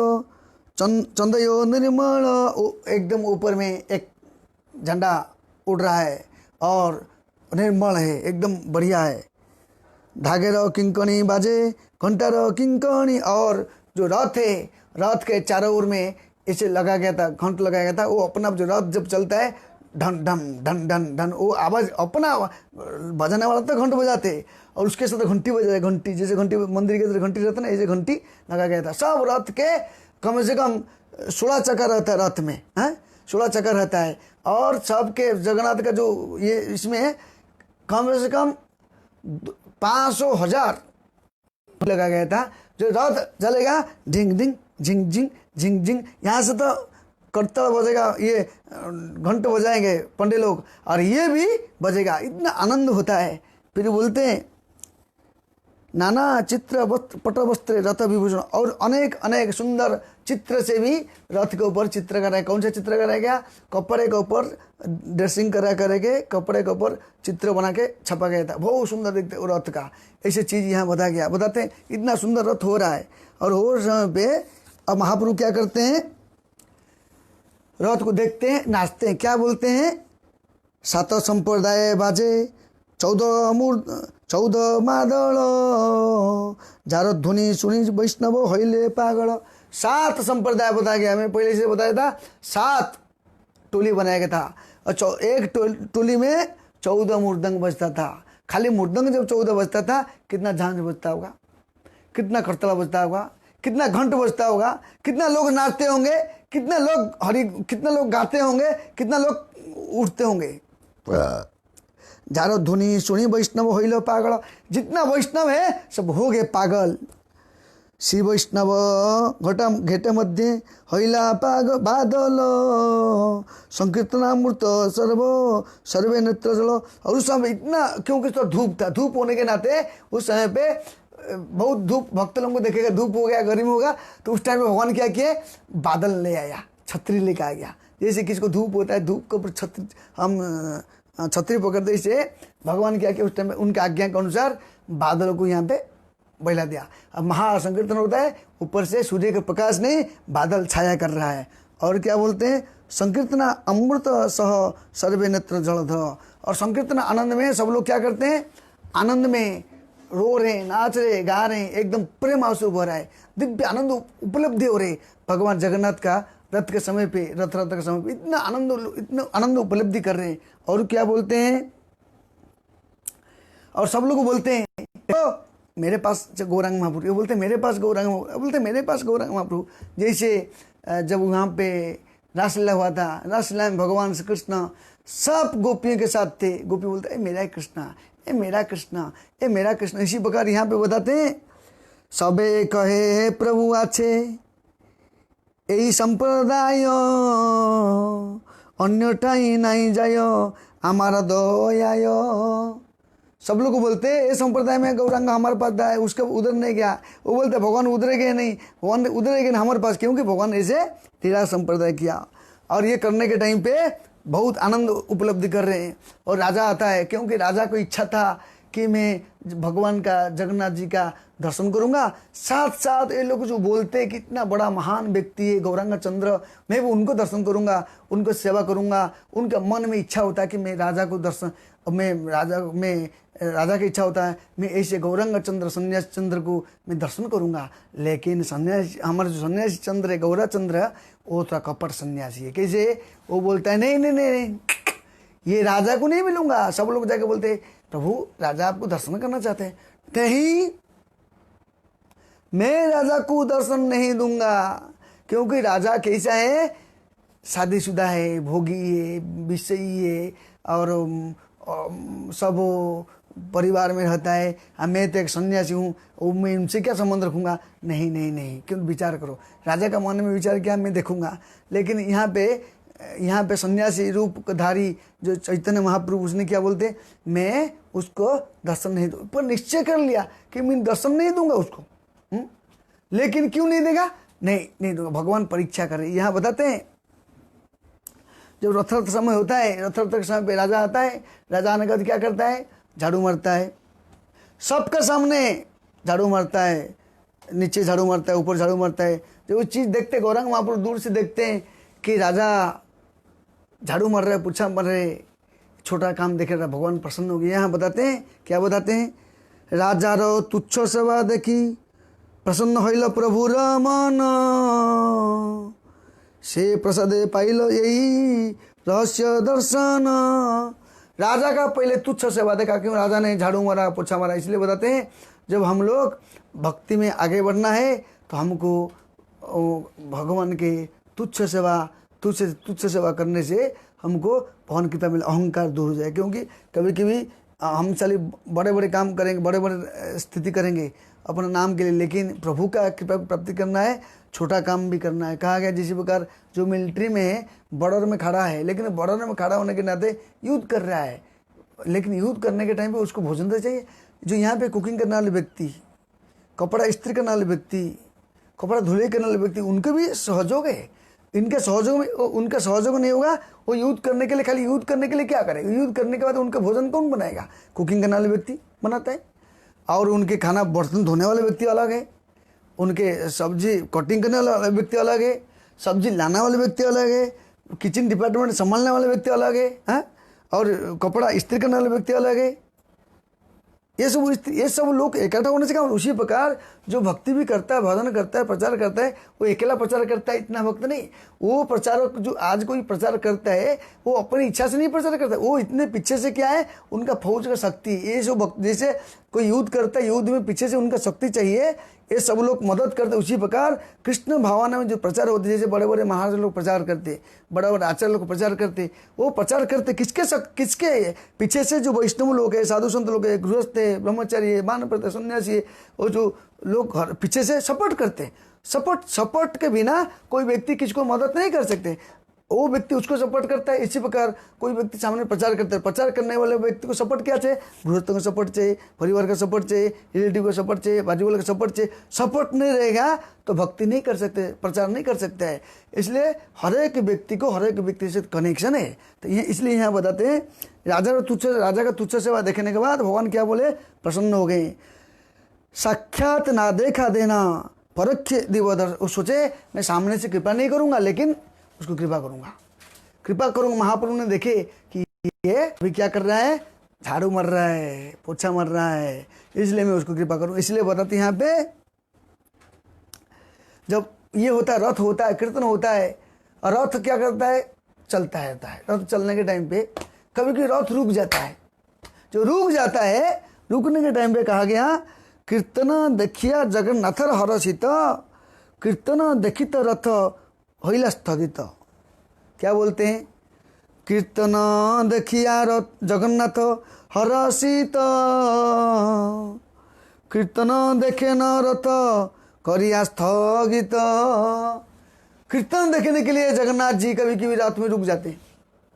चंदयो निर्मल, एकदम ऊपर में एक झंडा उड़ रहा है और निर्मल है, एकदम बढ़िया है। धागेर किंकणी बाजे घंटार किंकणी, और जो रथ है, रथ के चारों ओर में इसे लगा गया था, घंट लगाया गया था। वो अपना जो रथ जब चलता है ढन ढन ढन ढन ढन, वो आवाज़ अपना बजाने वाला तो घंट बजाते, और उसके साथ घंटी बजाए, घंटी जैसे घंटी मंदिर के अंदर घंटी रहता है ना, ऐसे घंटी लगा गया था। सब रथ के कम से कम 16 चक्का रहता है रथ में, 16 चक्कर रहता है, और सबके जगन्नाथ का जो ये इसमें कम से कम 500,000 लगा गया था। जो रथ चलेगा ढिंग ढिंग झिंग झिंग झिंग झिंग, यहाँ से तो करतल बजेगा, ये घंटे बजाएंगे पंडे लोग, और ये भी बजेगा, इतना आनंद होता है। फिर बोलते हैं नाना चित्र पट वस्त्र रथ विभूषण, और अनेक अनेक सुंदर चित्र से भी रथ के ऊपर चित्र कराया। कौन सा चित्र कराया गया? कपड़े के ऊपर ड्रेसिंग करके कपड़े के ऊपर चित्र बना के छपा गया था, बहुत सुंदर दिखते वो रथ का। ऐसी चीज़ यहाँ बताया गया। बताते हैं इतना सुंदर रथ हो रहा है, और हो समय पे अब महाप्रभु क्या करते हैं? रथ को देखते हैं, नाचते हैं। क्या बोलते हैं? 7 संप्रदाय बाजे 14 मादल, जार ध्वनि सुनी वैष्णव हईले पागल। 7 संप्रदाय बताया गया। मैं पहले से बताया था 7 टोली बनाया गया था, और एक टोली में 14 मृदंग बजता था। खाली मृदंग जब 14 बजता था, कितना झांझ बजता होगा, कितना करतला बजता होगा, कितना घंट बजता होगा, कितना लोग नाचते होंगे, कितना लोग गाते होंगे, कितना लोग उठते होंगे। जारो ध्वनि सुनी वैष्णव होइलो पागल, जितना वैष्णव है सब हो गए पागल। श्री वैष्णव घेट मध्य होइला बादल, संकीर्तनामृत सर्वे नेत्र जल। और उस समय इतना, क्योंकि तो धूप था, धूप होने के नाते उस समय पे बहुत धूप, भक्त लोगों को देखेगा धूप हो गया, गर्मी होगा, तो उस टाइम में भगवान क्या किए? बादल ले आया, छतरी लेकर आ गया। जैसे किसी को धूप होता है, धूप के ऊपर छतरी, हम छतरी पकड़ते, से भगवान क्या किया? उस टाइम में उनके आज्ञा के अनुसार बादलों को यहाँ पे बहला दिया। अब महासंकीर्तन होता है, ऊपर से सूर्य के प्रकाश नहीं, बादल छाया कर रहा है। और क्या बोलते हैं? संकीर्तना अमृत सह सर्वे नेत्र जलध। और संकीर्तन आनंद में सब लोग क्या करते हैं? आनंद में रो रहे हैं, नाच रहे, गा रहे हैं, एकदम प्रेम आंसू बह रहा है, दिव्य आनंद उपलब्धि हो रही भगवान जगन्नाथ का रथ के समय पे, रथ के समय पे इतना आनंद उपलब्धि कर रहे हैं। और क्या बोलते हैं? और सब लोग बोलते हैं तो मेरे पास गौरांग महाप्रभु, ये बोलते मेरे पास गौरांग महाप्रभु, बोलते मेरे पास गौरांग महाप्रभु। जैसे जब वहाँ पे रासलीला हुआ था, रासलीला में भगवान श्री कृष्ण सब गोपियों के साथ थे। गोपी बोलते मेरा कृष्णा, ए मेरा कृष्णा, ए मेरा कृष्ण। इसी प्रकार यहाँ पे बताते हैं सबे कहे प्रभु आछे এই সম্প্রদায়, अन्यटाई नहीं जायो हमारा दयाय। सब लोग बोलते ये संप्रदाय में गौरांग हमारे पास है, उसका उधर नहीं गया। वो बोलते भगवान उधर गए नहीं, भगवान उधर गए हमारे पास, क्योंकि भगवान ऐसे तेरा संप्रदाय किया। और ये करने के टाइम पे बहुत आनंद उपलब्धि कर रहे हैं। और राजा आता है, क्योंकि राजा को इच्छा था कि मैं भगवान का, जगन्नाथ जी का दर्शन करूंगा। साथ साथ ये लोग जो बोलते हैं कि इतना बड़ा महान व्यक्ति है गौरांग चंद्र, मैं भी उनको दर्शन करूंगा, उनको सेवा करूंगा। उनका मन में इच्छा होता है कि मैं राजा को दर्शन, राजा की इच्छा होता है मैं ऐसे गौरांग चंद्र, सन्यासी चंद्र को मैं दर्शन करूंगा। लेकिन सन्यासी, हमारा जो सन्यासी चंद्र है गौरा चंद्र, वो थोड़ा कपट सन्यासी है। कैसे? वो बोलता है नहीं नहीं नहीं नहीं, ये राजा को नहीं मिलूंगा। सब लोग जाके बोलते प्रभु राजा आपको दर्शन करना चाहते हैं। नहीं, मैं राजा को दर्शन नहीं दूंगा, क्योंकि राजा कैसा है? शादीशुदा है, भोगी है, विषयी है, और सब परिवार में रहता है। मैं तो एक सन्यासी हूँ, मैं उनसे क्या संबंध रखूँगा? नहीं नहीं नहीं, क्यों? विचार करो। राजा का मन में विचार किया, मैं देखूँगा। लेकिन यहाँ पे सन्यासी रूपधारी जो चैतन्य महाप्रभु, उसने क्या बोलते? मैं उसको दर्शन नहीं दूँ, पर निश्चय कर लिया कि मैं दर्शन नहीं दूंगा उसको। लेकिन क्यों नहीं देगा? नहीं दूंगा। भगवान परीक्षा कर रहे। यहाँ बताते हैं जब रथ समय होता है, रथ के समय पे राजा आता है। राजा आने के बाद क्या करता है? झाड़ू मारता है, सबके सामने झाड़ू मारता है, नीचे झाड़ू मारता है, ऊपर झाड़ू मारता है। जब वो चीज़ देखते गौरांग महाप्रभु दूर से देखते हैं कि राजा झाड़ू मार रहे, पूछा मार रहे, छोटा काम देख रहा, भगवान प्रसन्न हो गए। यहाँ बताते हैं, क्या बताते हैं? राजा रो तुच्छ सेवा देखी प्रसन्न होइल प्रभु मन, से प्रसादे पाइल यही रहस्य दर्शन। राजा का पहले तुच्छ सेवा देखा, क्यों? राजा ने झाड़ू मारा, पोछा मारा। इसलिए बताते हैं जब हम लोग भक्ति में आगे बढ़ना है तो हमको भगवान के तुच्छ सेवा तुच्छ सेवा करने से हमको भगवान कृपा मिले, अहंकार दूर हो जाए। क्योंकि कभी कभी हम चले बड़े बड़े काम करेंगे, बड़े बड़े स्थिति करेंगे अपने नाम के लिए, लेकिन प्रभु का कृपा को प्राप्ति करना है, छोटा काम भी करना है। कहा गया जिस प्रकार जो मिलिट्री में है, बॉर्डर में खड़ा है, लेकिन बॉर्डर में खड़ा होने के नाते युद्ध कर रहा है, लेकिन युद्ध करने के टाइम पे उसको भोजन देना चाहिए। जो यहाँ पे कुकिंग करने वाले व्यक्ति, कपड़ा इस्त्री करने वाले व्यक्ति, कपड़ा धुलाई करने वाले व्यक्ति, उनके भी सहयोग है। इनके सहयोग में, उनका सहयोग नहीं होगा, वो युद्ध करने के लिए, खाली युद्ध करने के लिए क्या करेगा? युद्ध करने के बाद उनका भोजन कौन बनाएगा? कुकिंग करने वाले व्यक्ति बनाता है। और उनके खाना बर्तन धोने वाले व्यक्ति अलग है, उनके सब्जी कटिंग करने वाले व्यक्ति अलग है, सब्जी लाने वाले व्यक्ति अलग है, किचन डिपार्टमेंट संभालने वाले व्यक्ति अलग है, हाँ? और कपड़ा इस्त्री करने वाले व्यक्ति अलग है। ये सब लोग इकट्ठा होने से क्या? उसी प्रकार जो भक्ति भी करता है, भजन करता है, प्रचार करता है, वो अकेला प्रचार करता है, इतना भक्त नहीं। वो प्रचारक जो आज कोई प्रचार करता है, वो अपनी इच्छा से नहीं प्रचार करता, वो इतने पीछे से क्या है, उनका फौज का शक्ति। ये जो भक्त, जैसे कोई युद्ध करता है, युद्ध में पीछे से उनका शक्ति चाहिए, ये सब लोग मदद करते। उसी प्रकार कृष्ण भावना में जो प्रचार होते, जैसे बड़े बड़े महाराज लोग प्रचार करते, बड़े बड़े आचार्य लोग प्रचार करते, वो प्रचार करते किसके पीछे से? जो वैष्णव लोग है, साधु संत लोग है, गृहस्थ है, ब्रह्मचारी है, वानप्रस्थ है, सन्यासी है, वो जो लोग पीछे से सपोर्ट करते हैं। सपोर्ट के बिना कोई व्यक्ति किसको मदद नहीं कर सकते, वो व्यक्ति उसको सपोर्ट करता है। इसी प्रकार कोई व्यक्ति सामने प्रचार करता है, प्रचार करने वाले व्यक्ति को सपोर्ट क्या चाहिए? गृहस्थों का सपोर्ट चाहिए, परिवार का सपोर्ट चाहिए, रिलेटिव का सपोर्ट चाहिए, बाजू वाले का सपोर्ट चाहिए। सपोर्ट नहीं रहेगा तो भक्ति नहीं कर सकते, प्रचार नहीं कर सकता है। इसलिए हर एक व्यक्ति को हर एक व्यक्ति से कनेक्शन है। तो ये इसलिए यहाँ बताते हैं, राजा का तुच्छ सेवा देखने के बाद भगवान क्या बोले? प्रसन्न हो गए। साक्षात ना देखा देना परोक्ष दिवदर। वो सोचे मैं सामने से कृपा नहीं करूँगा, लेकिन उसको कृपा करूँगा। महाप्रभु ने देखे कि ये अभी क्या कर रहा है? झाड़ू मर रहा है, पोछा मर रहा है, इसलिए मैं उसको कृपा करूँ। इसलिए बताते यहाँ पे, जब ये होता है, रथ होता है, कीर्तन होता है, और रथ क्या करता है? चलता रहता है। रथ चलने के टाइम पे कभी कभी रथ रुक जाता है। जो रुक जाता है, रुकने के टाइम पे कहा गया, कीर्तन देखिया जगन्नाथर हरषित, कीर्तन देखित रथ होइला स्थगित। क्या बोलते हैं? कीर्तन देखिया रथ जगन्नाथ हरषित, कीर्तन देखे न रथ करिया स्थगित। कीर्तन देखने के लिए जगन्नाथ जी कभी कभी रात में रुक जाते हैं।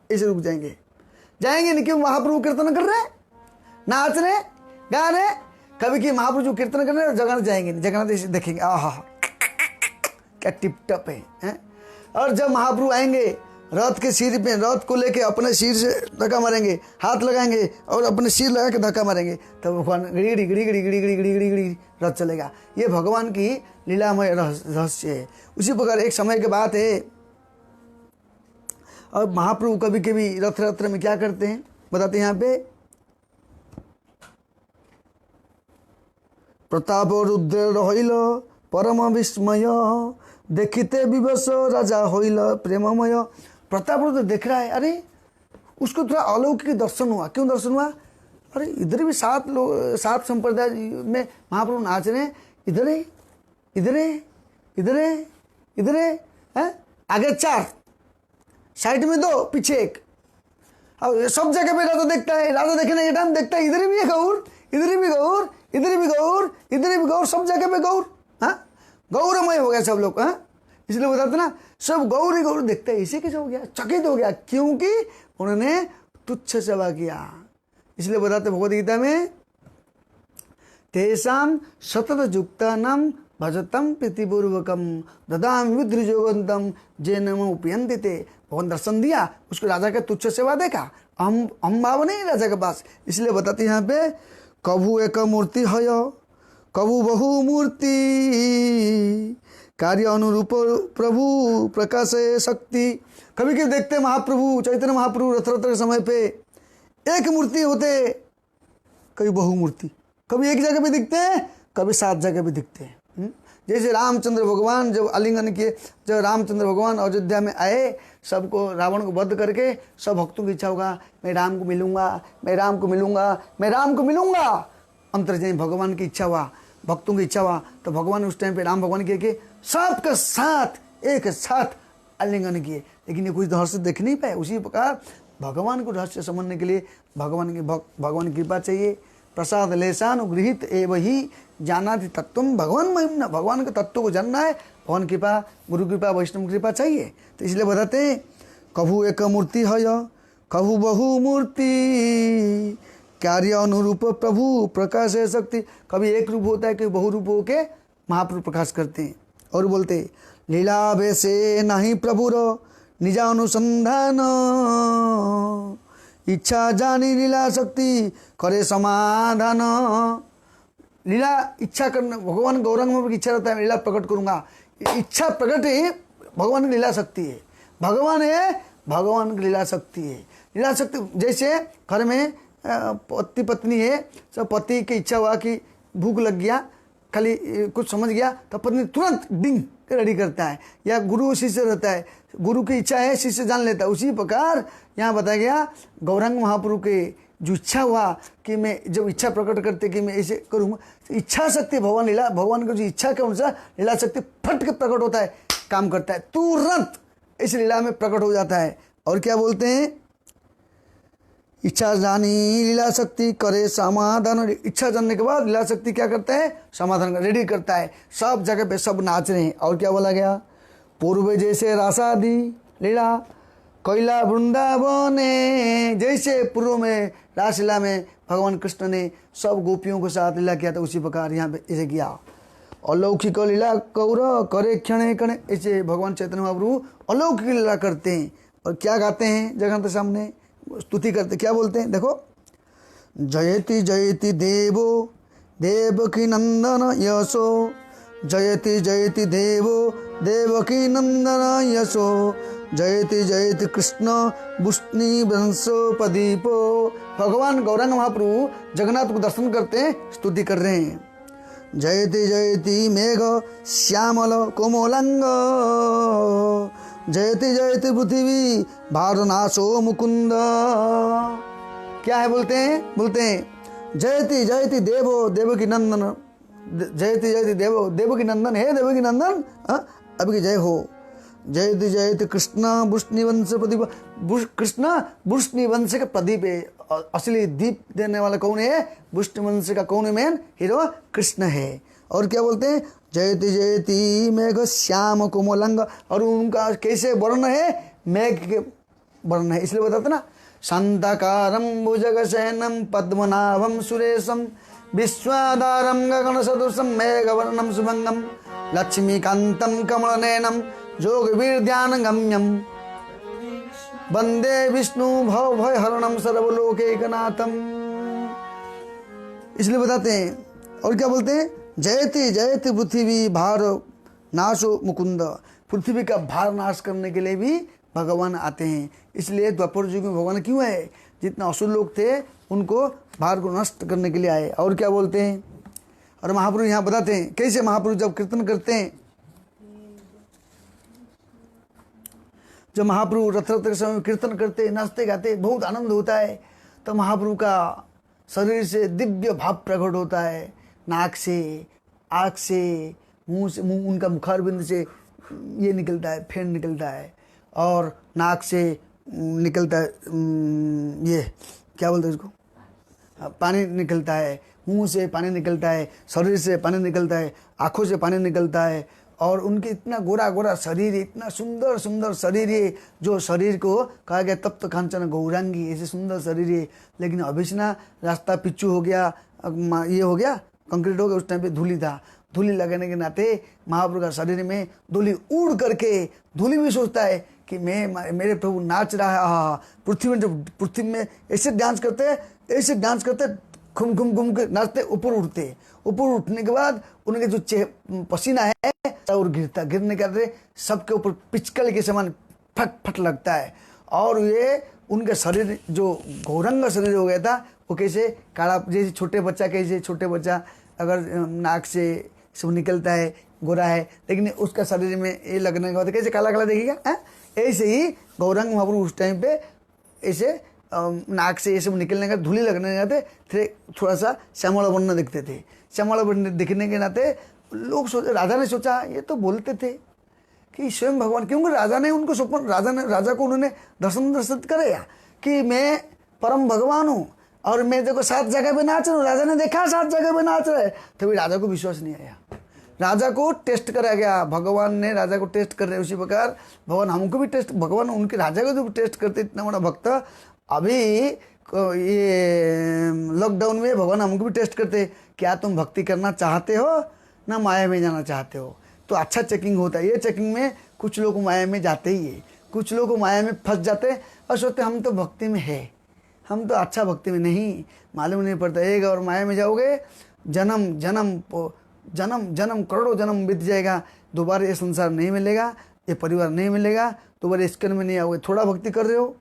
ऐसे रुक जाएंगे नहीं, क्यों? महाप्रभु कीर्तन कर रहे हैं, नाच रहे, गा रहे। कभी कभी महाप्रभु जो कीर्तन कर रहे हैं, जगन्नाथ जाएंगे नहीं, जगन्नाथ देखेंगे, आहा क्या टिप टप है। और जब महाप्रभु आएंगे, रथ के सिर पे, रथ को लेके अपने सिर से धक्का मारेंगे, हाथ लगाएंगे और अपने सिर लगा के धक्का मारेंगे, तब भगवान गिड़ी गिड़ी रथ चलेगा। ये भगवान की लीलामय रहस्य है। उसी प्रकार एक समय के बात है, और महाप्रभु कभी कभी रथ में क्या करते हैं बताते हैं यहाँ पे, प्रताप रुद्र रहिल परम विस्मय, देखिते विवश राजा होइल प्रेममय। प्रताप रुद्र देख रहा है, अरे उसको थोड़ा अलौकिक दर्शन हुआ। क्यों दर्शन हुआ? अरे इधर भी 7 संप्रदाय में महाप्रभु नाच रहे हैं, इधर है, आगे 4, साइड में 2, पीछे 1। अब सब जगह पे राजा देखता है, राजा देखने के टाइम देखता है, इधर भी है गौर, इधर भी गौर, इधर भी गौर, इधर भी गौर, सब जगह पे गौर। हाँ, गौरमय हो गया सब लोग। हाँ, इसलिए बताते ना, सब गौर ही गौर देखते हैं। इसी कैसे हो गया? चकित हो गया, क्योंकि उन्होंने तुच्छ सेवा किया। इसलिए बताते भगवद गीता में, तेषाम सतत युक्तानाम भजतम प्रीतिपूर्वकम ददाम विद्रुजोगंतम जे नम उपयंति ते। भगवान दर्शन दिया, उसको राजा का तुच्छ सेवा देखा, हम भाव नहीं राजा के पास। इसलिए बताते यहाँ पे, कभु एक मूर्ति हय कभु बहु मूर्ति, कार्य अनुरूप प्रभु प्रकाश शक्ति। कभी कभी देखते महाप्रभु, चैतन्य महाप्रभु रथ के समय पे एक मूर्ति होते, कभी बहुमूर्ति, कभी एक जगह पे दिखते हैं, कभी 7 जगह पे दिखते हैं। जैसे रामचंद्र भगवान जब आलिंगन किए, जब रामचंद्र भगवान अयोध्या में आए, सबको रावण को वध करके, सब भक्तों की इच्छा होगा, मैं राम को मिलूंगा, मैं राम को मिलूंगा, मैं राम को मिलूंगा। अंतर्यामी भगवान की इच्छा हुआ, भक्तों की इच्छा हुआ, तो भगवान उस टाइम पे राम भगवान के सबके साथ एक साथ आलिंगन किए, लेकिन ये कुछ रहस्य देख नहीं पाए। उसी प्रकार भगवान को रहस्य समझने के लिए भगवान की कृपा चाहिए। प्रसाद लेशानुगृहित एवं ही जाना थी तत्वम भगवान महिमना, भगवान के तत्व को जानना है, भगवान कृपा, गुरु कृपा, वैष्णव कृपा चाहिए। तो इसलिए बताते हैं कभू एक मूर्ति है कभू बहु मूर्ति, कार्य अनुरूप प्रभु प्रकाश है शक्ति। कभी एक रूप होता है, कभी बहु रूप होके महाप्रभु प्रकाश करते हैं। और बोलते लीला वैसे नहीं प्रभुर निजा अनुसंधान, इच्छा जानी लीला शक्ति करे समाधान। लीला इच्छा करना, भगवान गौरांग में इच्छा रहता है लीला प्रकट करूंगा, इच्छा प्रकट ही भगवान की लीला शक्ति है। भगवान है, भगवान की लीला शक्ति है। लीला शक्ति जैसे घर में पति पत्नी है, सब पति की इच्छा हुआ कि भूख लग गया, खाली कुछ समझ गया तो पत्नी तुरंत डिंग रेडी करता है। या गुरु शिष्य रहता है, गुरु की इच्छा है शिष्य जान लेता है। उसी प्रकार यहाँ बताया गया गौरांग महाप्रभु के जो इच्छा हुआ कि मैं जब इच्छा प्रकट करते कि मैं ऐसे करूँगा, तो इच्छा शक्ति भगवान लीला, भगवान की जो इच्छा के अनुसार लीला शक्ति फट के प्रकट होता है, काम करता है, तुरंत इस लीला में प्रकट हो जाता है। और क्या बोलते हैं इच्छा जानी लीला शक्ति करे समाधान। इच्छा जानने के बाद लीला शक्ति क्या करता है, समाधान रेडी करता है। सब जगह पे सब नाच रहे हैं। और क्या बोला गया पूर्व जैसे रासादी लीला कैला वृंदावने, जैसे पूर्व में रासलीला में भगवान कृष्ण ने सब गोपियों के साथ लीला किया था, उसी प्रकार यहाँ पे ऐसे किया। अलौकिक लीला कौर करे क्षणे क्षणे, ऐसे भगवान चैतन्य महाप्रभु अलौकिक लीला करते हैं। और क्या गाते हैं जगन्नाथ के सामने, स्तुति करते, क्या बोलते हैं देखो जयति जयति देवो देवकी नंदन यशो, जयति जयति देवो देवकी नंदन यशो, जयति जयति कृष्ण बुष्णी वंशो प्रदीपो। भगवान गौरांग महाप्रभु जगन्नाथ को दर्शन करते हैं, स्तुति कर रहे हैं। जयति जयति मेघ श्यामल कोमलांग, जयति जयति पृथ्वी भारनाशो मुकुंद। क्या है बोलते हैं जयति जयति देवो देवकी नंदन, जयति जयति देवो देवकी नंदन, हे देवकी नंदन अब की जय हो। जयति जयति कृष्ण वृष्णिवंश प्रदीप, कृष्ण वृष्णिवंश का प्रदीप है, असली दीप देने वाला कौन है, वृष्णिवंश का कौन है, मेन हीरो कृष्ण है। और क्या बोलते हैं जयति जयति मेघ श्याम कोमलंग, और उनका कैसे वर्ण है, मेघ के वर्ण है। इसलिए बताते ना शांताकारं भुजगशयनं पद्मनाभं सुरेशं विश्वाधारं गगनसदृशं मेघवर्णं शुभंगं लक्ष्मीकान्तं कमलनयनं योगवीर्ध्यानगम्यं वंदे विष्णु भवभयहरणं सर्वलोकैकनाथं। इसलिए बताते हैं। और क्या बोलते हैं जयति जयति पृथ्वी भार नाशो मुकुंद, पृथ्वी का भार नाश करने के लिए भी भगवान आते हैं। इसलिए द्वापर युग में भगवान क्यों आए, जितना असुर लोग थे उनको भार को नष्ट करने के लिए आए। और क्या बोलते हैं, और महाप्रभु यहाँ बताते हैं कैसे महाप्रभु जब कीर्तन करते हैं, जब महाप्रभु रथ रथ के समय में कीर्तन करते नाचते गाते बहुत आनंद होता है, तो महाप्रभु का शरीर से दिव्य भाव प्रकट होता है। नाक से, आँख से, मुंह से, मुंह उनका मुखारबिंद से ये निकलता है, फेन निकलता है, और नाक से निकलता है ये क्या बोलते हैं इसको, पानी निकलता है, मुंह से पानी निकलता है, शरीर से पानी निकलता है, आँखों से पानी निकलता है। और उनके इतना गोरा गोरा शरीर, इतना सुंदर सुंदर शरीर है, जो शरीर को कहा गया तप्त कांचन गौरांगी, ऐसे सुंदर शरीर है। लेकिन अभिष्णा रास्ता पिच्चू हो गया, ये हो गया, कंक्रीट हो गया, उस टाइम पे धूली था। धूली लगने के नाते महाप्रभु का शरीर में धूली उड़ करके, धूली भी सोचता है कि मैं, मेरे प्रभु नाच रहा है पृथ्वी में। जब पृथ्वी में ऐसे डांस करते घूम घूम घूम के नाचते, ऊपर उठते, ऊपर उठने के बाद उनके जो पसीना है और गिरता, गिरने के बाद सबके ऊपर पिचकल के समान फट फट लगता है। और ये उनका शरीर जो गौरंग शरीर हो गया था, वो कैसे काला, जैसे छोटे बच्चा अगर नाक से सब निकलता है, गोरा है, लेकिन उसका शरीर में ये लगने के बाद कैसे काला काला देखेगा, ऐसे ही गौरांग महाप्रभु उस टाइम पे ऐसे नाक से ये सब निकलने का, धूली लगने के नाते थोड़ा सा श्यामला वर्ण दिखते थे। श्यामला वर्ण दिखने के नाते लोग सोचे, राधा ने सोचा, ये तो बोलते थे कि स्वयं भगवान, क्योंकि राजा ने उनको स्वप्न, राजा को उन्होंने दर्शित कराया कि मैं परम भगवान हूँ और मैं देखो 7 जगह पे नाच रहा हूँ। राजा ने देखा 7 जगह पे नाच रहे, तभी राजा को विश्वास नहीं आया। राजा को टेस्ट करा गया, भगवान ने राजा को टेस्ट कर रहे। उसी प्रकार भगवान हमको भी टेस्ट, भगवान उनके राजा को भी टेस्ट करते। इतना बड़ा भक्त, अभी ये लॉकडाउन में भगवान हमको भी टेस्ट करते, क्या तुम भक्ति करना चाहते हो ना माया में जाना चाहते हो। तो अच्छा चेकिंग होता है। ये चेकिंग में कुछ लोग माया में जाते ही है, कुछ लोग माया में फंस जाते और सोचते हम तो भक्ति में है, हम तो अच्छा भक्ति में नहीं, मालूम नहीं पड़ता। एक और माया में जाओगे, जन्म जन्म जन्म जन्म करोड़ों जन्म बीत जाएगा, दोबारा ये संसार नहीं मिलेगा, ये परिवार नहीं मिलेगा, दोबारा इसके में नहीं आओगे। थोड़ा भक्ति कर रहे हो,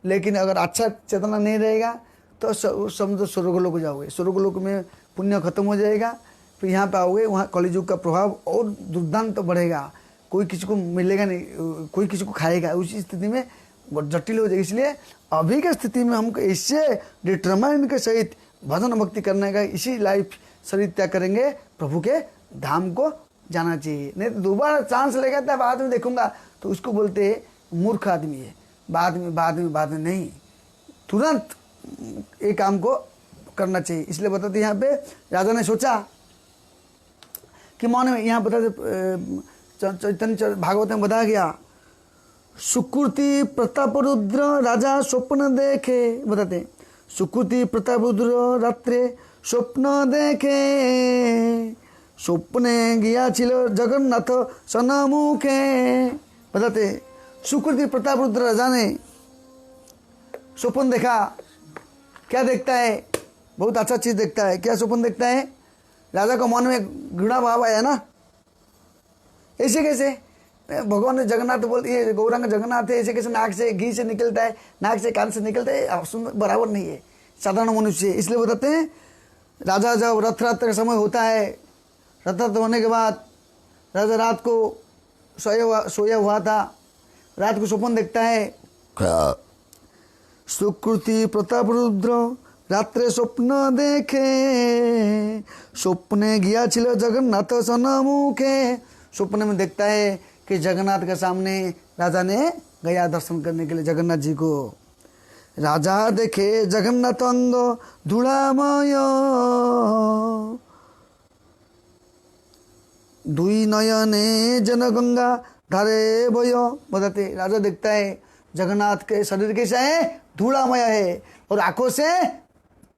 लेकिन अगर अच्छा चेतना नहीं रहेगा तो समझो स्वर्गलोक को जाओगे, स्वर्गलोक में पुण्य खत्म हो जाएगा, फिर यहाँ पे आओगे, वहाँ कलियुग का प्रभाव और दुर्दांत तो बढ़ेगा, कोई किसी को मिलेगा नहीं, कोई किसी को खाएगा। उसी स्थिति में जटिल हो जाएगी। इसलिए अभी की स्थिति में हमको इससे डिटरमाइन के सहित भजन भक्ति करने का, इसी लाइफ शरीर त्याग करेंगे, प्रभु के धाम को जाना चाहिए। नहीं तो दोबारा चांस लेगा तो बाद में देखूंगा, तो उसको बोलते मूर्ख आदमी है। बाद में नहीं, तुरंत एक काम को करना चाहिए। इसलिए बताते यहाँ पे राजा ने सोचा कि मन में, यहाँ बताते चैतन्य भागवत में बताया गया, सुकृति प्रताप रुद्र राजा स्वप्न देखे, बताते सुकृति प्रताप रुद्र रात्रे स्वप्न देखे, स्वप्ने गया छिलो जगन्नाथ सन्मुखे। बताते सुकृति प्रताप रुद्र राजा ने स्वप्न देखा। क्या देखता है? बहुत अच्छा चीज देखता है। क्या स्वप्न देखता है? राजा को मन में घृणा भाव आया ना, ऐसे कैसे भगवान ने जगन्नाथ बोलती है, गौरांग जगन्नाथ है, ऐसे कैसे नाक से घी से निकलता है, नाक से कान से निकलता है, बराबर नहीं है साधारण मनुष्य। इसलिए बताते हैं राजा जब रथ का समय होता है, रथ होने के बाद राजा रात को सोया हुआ था, रात को स्वप्न देखता है, सुकृति प्रताप रुद्र रात्रे स्वप्न देखे, स्वप्ने गया छिलो जगन्नाथ सन्मुखे। स्वप्न में देखता है कि जगन्नाथ के सामने राजा ने गया दर्शन करने के लिए जगन्नाथ जी को। राजा देखे जगन्नाथ अंग धूलामय, दुई नयने जन गंगा धारे बय। बताते राजा देखता है जगन्नाथ के शरीर कैसा है, धूलामय है, और आंखों से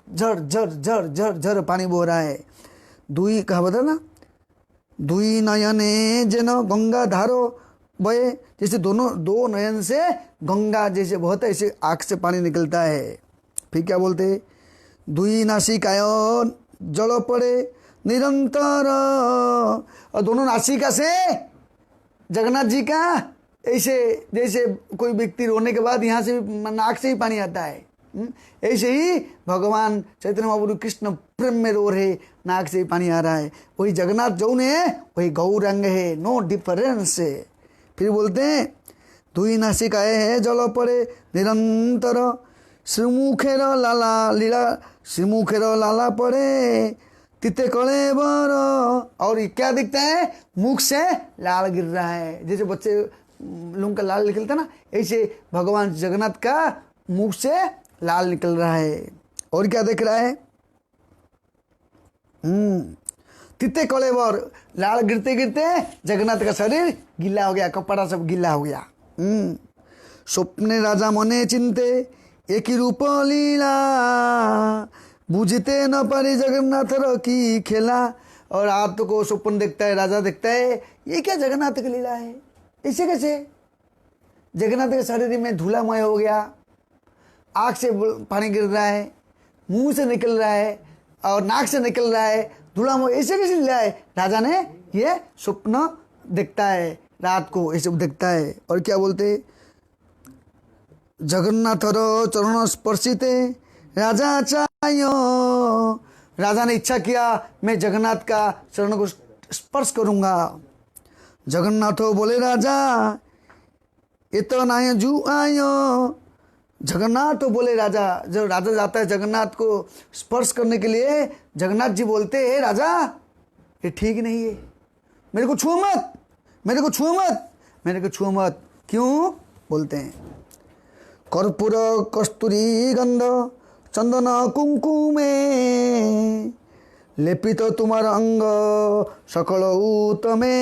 झर झर झर झर झर पानी बह रहा है। दुई कहा बता ना, दुई नयने जन गंगा धारो बहे, जैसे दो नयन से गंगा जैसे बहता है, ऐसे आँख से पानी निकलता है। फिर क्या बोलते, दुई नासिकाय जल पड़े निरंतर, और दोनों नासिका से जगन्नाथ जी का ऐसे जैसे कोई व्यक्ति रोने के बाद यहाँ से नाक से ही पानी आता है, ऐसे ही भगवान चैतन्य महाप्रभु कृष्ण प्रेम में रो रहे, नाक से ही पानी आ रहा है। वही जगन्नाथ जौन है वही गौरांग है, नो डिफरेंस है। फिर बोलते हैं दुई नासिकाए है जल पड़े निरंतर, श्रीमुखेर लाला लीला, श्रीमुखेर लाला पड़े तिते कले बर। और क्या दिखता है, मुख से लाल गिर रहा है, जैसे बच्चे लोगों का लाल निकलता ना, ऐसे भगवान जगन्नाथ का मुख से लाल निकल रहा है। और क्या देख रहा है, तिते कले बर, लाल गिरते गिरते जगन्नाथ का शरीर गीला हो गया, कपड़ा सब गीला हो गया। स्वप्ने राजा मने चिंते एक ही रूप लीला, बुझते न पारे जगन्नाथ की खेला। और आप तो को स्वप्न देखता है, राजा देखता है, ये क्या जगन्नाथ की लीला है, ऐसे कैसे जगन्नाथ के शरीर में धूलामय हो गया, आँख से पानी गिर रहा है, मुंह से निकल रहा है और नाक से निकल रहा है, धूलामय ऐसे कैसे लीला है। राजा ने ये स्वप्न देखता है, रात को ऐसे देखता है। और क्या बोलते, जगन्नाथ चरण स्पर्शिते राजा चायो, राजा ने इच्छा किया मैं जगन्नाथ का चरण को स्पर्श करूंगा। जगन्नाथ बोले राजा ये तो नाय जू आयो, जगन्नाथ तो बोले राजा, जब राजा जाता है जगन्नाथ को स्पर्श करने के लिए, जगन्नाथ जी बोलते हैं राजा ये ठीक नहीं है, मेरे को छुओ मत, मेरे को छुओ मत, मेरे को छुओ मत। क्यों बोलते हैं? कर्पूर कस्तूरी गंध चंदन कुंकुमे लेपित तुम्हार अंग सकल उत्तमे।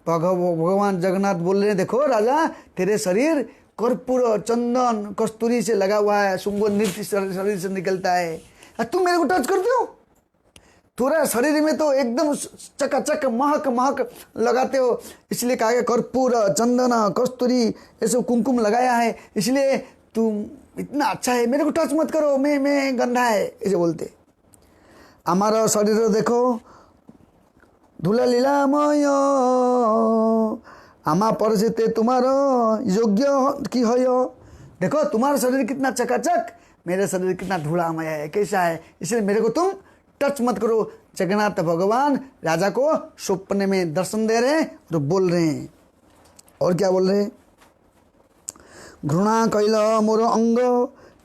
भगवान जगन्नाथ बोल रहे हैं, देखो राजा, तेरे शरीर कर्पूर चंदन कस्तूरी से लगा हुआ है, सुगंधित शरीर से निकलता है, और तुम मेरे को टच करते हो। थोड़ा शरीर में तो एकदम चकाचक महक महक लगाते हो, इसलिए कहा गया कर्पूर चंदन कस्तूरी ये सब कुमकुम लगाया है, इसलिए तुम इतना अच्छा है, मेरे को टच मत करो, मैं गंदा है, ऐसे बोलते। हमारा शरीर देखो धूला लीलामय आमा परिचित तुम्हारो योग्य की हो। देखो तुम्हारा शरीर कितना चकाचक, मेरा शरीर कितना धूलामय है, कैसा है, इसलिए मेरे को तुम टच मत करो। जगन्नाथ भगवान राजा को सपने में दर्शन दे रहे हैं और बोल रहे हैं। और क्या बोल रहे हैं? घृणा कैल मोर अंग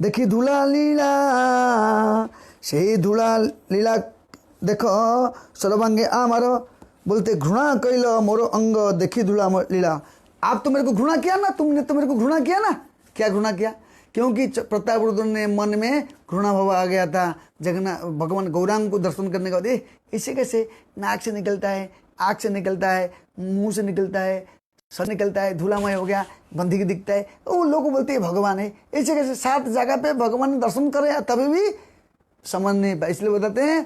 देखी धूला लीला, से धूला लीला देखो सर्वांगे आमार। बोलते घृणा कैल मोर अंग देखी धूला लीला। आप तो मेरे को घृणा किया ना, तुमने तो मेरे को घृणा किया ना। क्या घृणा किया? क्योंकि प्रतापरुद्र ने मन में घृणा भाव आ गया था। जगन्नाथ भगवान गौरांग को दर्शन करने के बाद इसे कैसे नाक से निकलता है, आँख से निकलता है, मुंह से निकलता है, सर निकलता है, धूलामय हो गया, बंधी दिखता है, वो लोग बोलते हैं भगवान है। ऐसे कैसे 7 जगह पे भगवान ने दर्शन करे तभी भी समझ नहीं पाए, इसलिए बताते हैं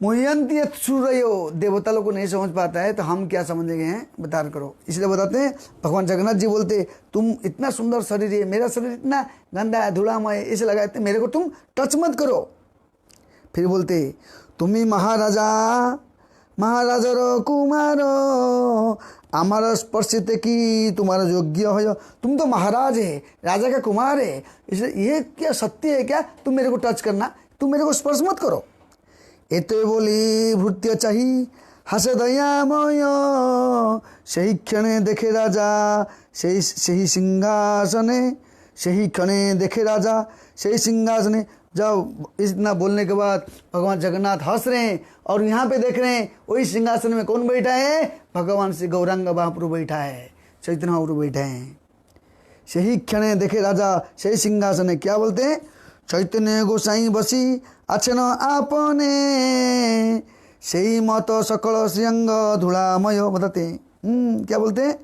मोहयंती सूर्यो, देवता लोग को नहीं समझ पाता है तो हम क्या समझेंगे हैं, बता करो। इसलिए बताते हैं भगवान जगन्नाथ जी बोलते तुम इतना सुंदर शरीर है, मेरा शरीर इतना गंदा है, धूलामय है, इसे लगाते मेरे को तुम टच मत करो। फिर बोलते तुम्ही महाराजा महाराजार कुमार आमार स्पर्शित की तुम्हारा योग्य हो। तुम तो महाराज है, राजा का कुमार है, इसलिए ये क्या सत्य है क्या तुम मेरे को टच करना, तुम मेरे को स्पर्श मत करो। एते बोली भृत्य चाही हासे दयामय, सही क्षणे देखे राजा सही सिंहासने, सही क्षणे देखे राजा सही सिंहासने। जब इतना बोलने के बाद भगवान जगन्नाथ हंस रहे हैं और यहाँ पे देख रहे हैं वही सिंहासन में कौन बैठा है? भगवान श्री गौरांग महाप्रभु बैठा है, चैतन्य महाप्रभु बैठे हैं। सही क्षणे देखे राजा सही सिंहासने। क्या बोलते हैं? चैतन्य गोसाई बसी आछेन आपने, सही मत सकल श्रीअंग धूलामय। बताते हैं क्या बोलते हैं?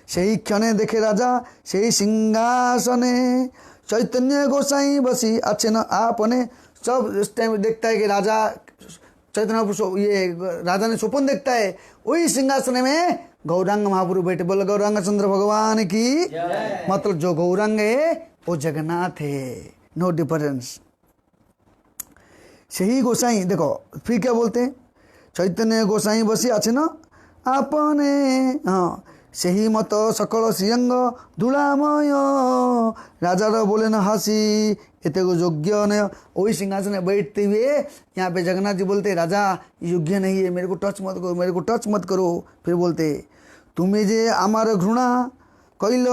सही क्षणे देखे राजा सही सिंहासने, चैतन्य गोसाई बसी आछेन आपने। सब इस टाइम देखता है कि राजा चैतन्य ये राजा ने स्वप्न देखता है, वही सिंहासन में गौरांग महाप्रभु बैठे। बोले गौरांग चंद्र भगवान की। मतलब जो गौरांग है वो जगन्नाथ है, नो डिफरेंस। सही गोसाई देखो फिर क्या बोलते हैं? चैतन्य गोसाई बसी आछे न आपने, हाँ सही मत सकल श्रीअंग धूलामय। राजा बोले न हसी एते को योग्य ने, वही सिंहासन में बैठते हुए यहाँ पे जगन्नाथ जी बोलते राजा योग्य नहीं है, मेरे को टच मत करो, मेरे को टच मत करो। फिर बोलते तुम्हें जे आमार घृणा कैल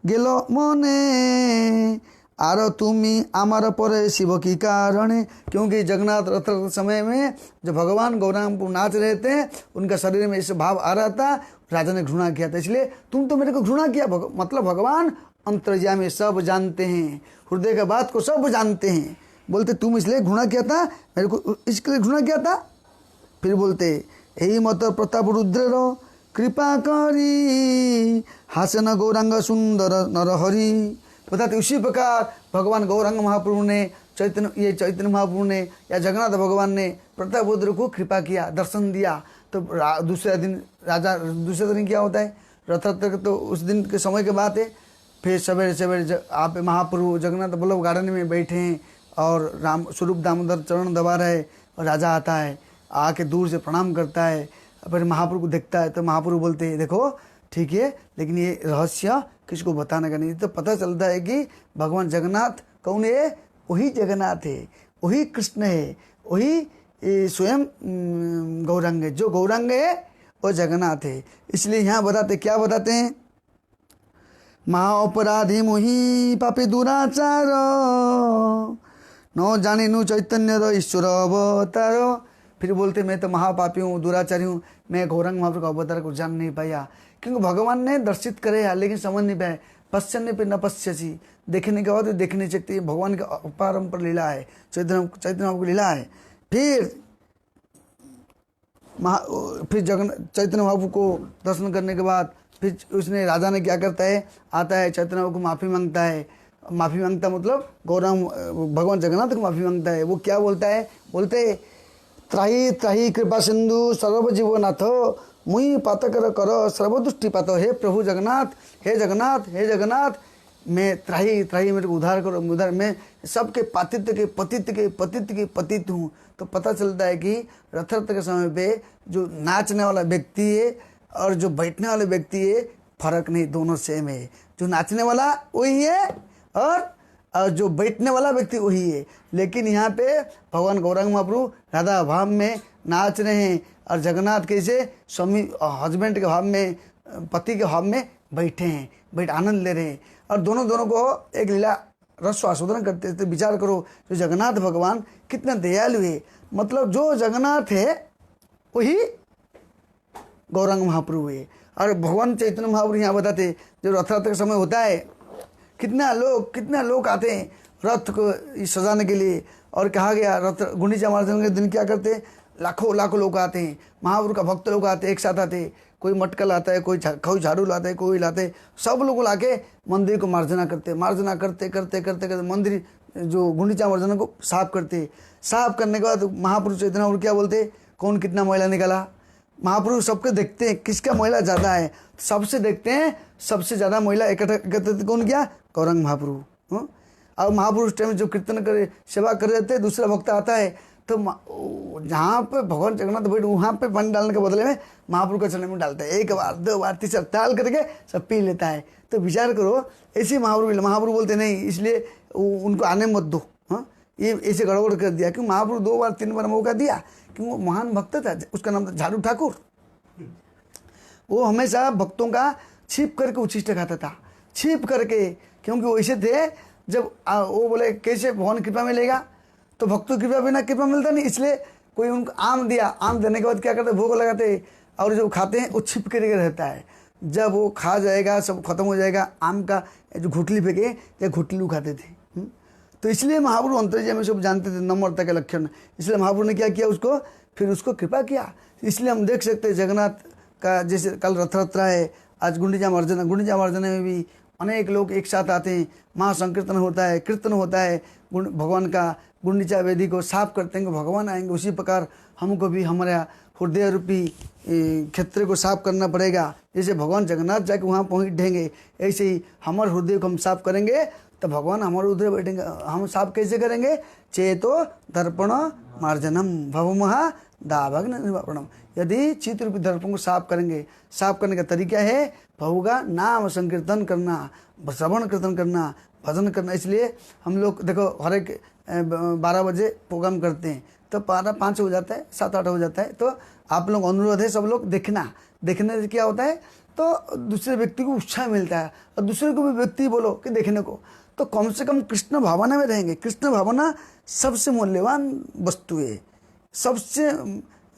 गेल मने, आर तुम्ही आमार पर शिव की कारणे। क्योंकि जगन्नाथ रथ समय में जब भगवान गौरांग नाच रहे थे उनका शरीर में इस भाव आ रहा था, राजा ने घृणा किया था, इसलिए तुम तो मेरे को घृणा किया। मतलब भगवान अंतर्यामी सब जानते हैं, हृदय का बात को सब जानते हैं। बोलते तुम इसलिए घृणा किया था, मेरे को इसके लिए घृणा किया था। फिर बोलते यही मत प्रताप रुद्र कृपा करी हासन गौरांग सुंदर नरहरि। बताते उसी प्रकार भगवान गौरांग महाप्रभु ने चैतन्य महाप्रभु ने या जगन्नाथ भगवान ने प्रताप रुद्र को कृपा किया, दर्शन दिया। तो दूसरे दिन क्या होता है? रथ तक तो उस दिन के समय के बात है। फिर सवेरे सवेरे आप महाप्रभु जगन्नाथ बल्लभ गार्डन में बैठे हैं और राम स्वरूप दामोदर चरण दबा रहे, और राजा आता है, आके दूर से प्रणाम करता है, फिर महाप्रभु को देखता है। तो महाप्रभु बोलते हैं देखो ठीक है, लेकिन ये रहस्य किसको बताने का नहीं। तो पता चलता है कि भगवान जगन्नाथ कौन है? वही जगन्नाथ है, वही कृष्ण है, वही स्वयं गौरांग है। जो गौरांग है वो जगन्नाथ है। इसलिए यहाँ बताते क्या बताते हैं? महा अपराधी मुहि पापी दुराचार, न जानिनु चैतन्य ईश्वर अवतार। फिर बोलते मैं तो महापापी हूँ, दुराचारी हूँ, मैं गौरंग महाप्रभु का अवतार को जान नहीं पाया, क्योंकि भगवान ने दर्शित करे है लेकिन समझ नहीं पाए। पश्चन्य पे न पश्यसी, देखने के बाद देख नहीं सकते, भगवान का अपारंपर लीला है, चैतन्य महाप्रभु की लीला है। फिर चैतन्य महाप्रभु को दर्शन करने के बाद फिर उसने राजा ने क्या करता है, आता है चैतन्य महाप्रभु को माफ़ी मांगता है। माफ़ी मांगता मतलब गौरंग भगवान जगन्नाथ को माफ़ी मांगता है। वो क्या बोलता है, बोलते त्राही त्राही कृपा सिंधु सर्वजीवनाथ मुई पातकर कर सर्वदुष्टि पात। हे प्रभु जगन्नाथ, हे जगन्नाथ, हे जगन्नाथ, मैं त्राही त्राही मेरे को उद्धार करो, उद्धार, मैं सबके पतित के पतित हूँ। तो पता चलता है कि रथ के समय पे जो नाचने वाला व्यक्ति है और जो बैठने वाले व्यक्ति है फर्क नहीं, दोनों सेम है। जो नाचने वाला वही है और जो बैठने वाला व्यक्ति वही है। लेकिन यहाँ पे भगवान गौरंग महाप्रभु राधा भाव में नाच रहे हैं और जगन्नाथ कैसे स्वामी हस्बैंड के भाव में, पति के भाव में बैठे हैं, बैठ आनंद ले रहे हैं और दोनों को एक लीला रस आस्वादन करते थे। विचार करो जो जगन्नाथ भगवान कितना दयालु है, मतलब जो जगन्नाथ है वही गौरंग महाप्रभु है। और भगवान चैतन्य महाप्रभु यहाँ बताते जब रथ का समय होता है कितना लोग आते हैं रथ को सजाने के लिए। और कहा गया रथ गुंडीचा मार्जन के दिन क्या करते, लाखों लोग आते हैं, महाप्रभु का भक्त लोग आते, एक साथ आते, कोई मटका लाता है, कोई झाड़ू लाता है, कोई लाते, सब लोग लाके मंदिर को मार्जना करते मंदिर जो गुंडीचा मार्जन को साफ करते। साफ करने के बाद महाप्रभु चैतन्य महाप्रभु क्या बोलते, कौन कितना मैला निकाला। महाप्रभु सबके देखते हैं किसका मैला ज़्यादा है, सबसे देखते हैं सबसे ज़्यादा मैला एकत्रित कौन किया, गौरंग महाप्रभु। और महाप्रभु उस टाइम जो कीर्तन करे सेवा कर रहे थे, दूसरा भक्त आता है तो जहाँ पे भगवान जगन्नाथ बैठ वहाँ पे पानी डालने के बदले में महाप्रभु के चरण में डालता है, एक बार दो बार तीसरा डाल करके सब पी लेता है। तो विचार करो ऐसे महाप्रभु बोलते नहीं, इसलिए उनको आने मत दो। हाँ, ये ऐसे गड़बड़ कर दिया क्योंकि महाप्रभु 2 बार 3 बार मौका दिया, क्योंकि वो महान भक्त था, उसका नाम था झाड़ू ठाकुर। वो हमेशा भक्तों का छिप करके उच्छिष्ट खाता था, छिप करके, क्योंकि वो ऐसे थे जब वो बोले कैसे भगवान कृपा मिलेगा, तो भक्तों की कृपा बिना कृपा मिलता नहीं। इसलिए कोई उनको आम दिया, आम देने के बाद क्या करते, भोग लगाते और जो खाते हैं वो छिप करके रहता है। जब वो खा जाएगा सब खत्म हो जाएगा, आम का जो घुटली फेंके या घुटलू खाते थे। तो इसलिए महाप्रभु अंतर्यामी में सब जानते थे नम्रता के लक्षण, इसलिए महाप्रभु ने क्या किया, उसको फिर उसको कृपा किया। इसलिए हम देख सकते हैं जगन्नाथ का जैसे कल रथ यात्रा है, आज गुंडीचा मार्जन में भी अनेक लोग एक साथ आते हैं, महासंकीर्तन होता है, कीर्तन होता है, भगवान का गुंडीचा वेदी को साफ करते हैं, भगवान आएंगे। उसी प्रकार हमको भी हमारा हृदय रूपी क्षेत्र को साफ करना पड़ेगा। जैसे भगवान जगन्नाथ जाके वहाँ पहुँचेंगे, ऐसे ही हमारे हृदय को हम साफ करेंगे तो भगवान हमारे हृदय बैठेंगे। हम साफ कैसे करेंगे, चेतो दर्पण मार्जनम भवमहा दाभग्न निवारणम। यदि चित्त रूपी दर्पण को साफ करेंगे, साफ करने का तरीका है प्रभु का नाम संकीर्तन करना, श्रवण कीर्तन करना, भजन करना। इसलिए हम लोग देखो हर एक 12 बजे प्रोग्राम करते हैं तो 5 हो जाता है, 7-8 हो जाता है। तो आप लोग अनुरोध है सब लोग देखने से क्या होता है, तो दूसरे व्यक्ति को उत्साह मिलता है और दूसरे को भी व्यक्ति बोलो कि देखने को, तो कम से कम कृष्ण भावना में रहेंगे। कृष्ण भावना सबसे मूल्यवान वस्तु है, सबसे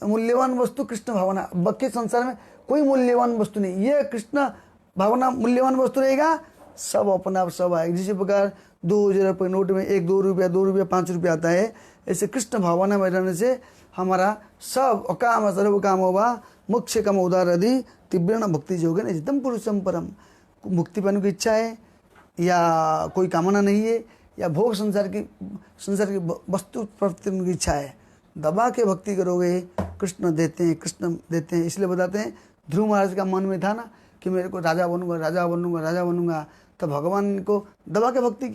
मूल्यवान वस्तु कृष्ण भावना। बाकी संसार में कोई मूल्यवान वस्तु नहीं, ये कृष्ण भावना मूल्यवान वस्तु रहेगा, सब अपना आप सब आएगा। जिस प्रकार 2000 रुपये नोट में 1-2 रुपया 2 रुपया 5 रुपया आता है, ऐसे कृष्ण भावना में रहने से हमारा सब अकाम सर्व काम होगा मोक्ष कम उदार यदि तीव्र भक्ति जोगे न जितम पुरुषम परम। मुक्ति पाने की इच्छा है या कोई कामना नहीं है या भोग संसार की वस्तु प्राप्ति की इच्छा है, दबा के भक्ति करोगे कृष्ण देते हैं। इसलिए बताते हैं ध्रुव महाराज का मन में था ना कि मेरे को राजा बनूंगा, तो भगवान को दबा के भक्ति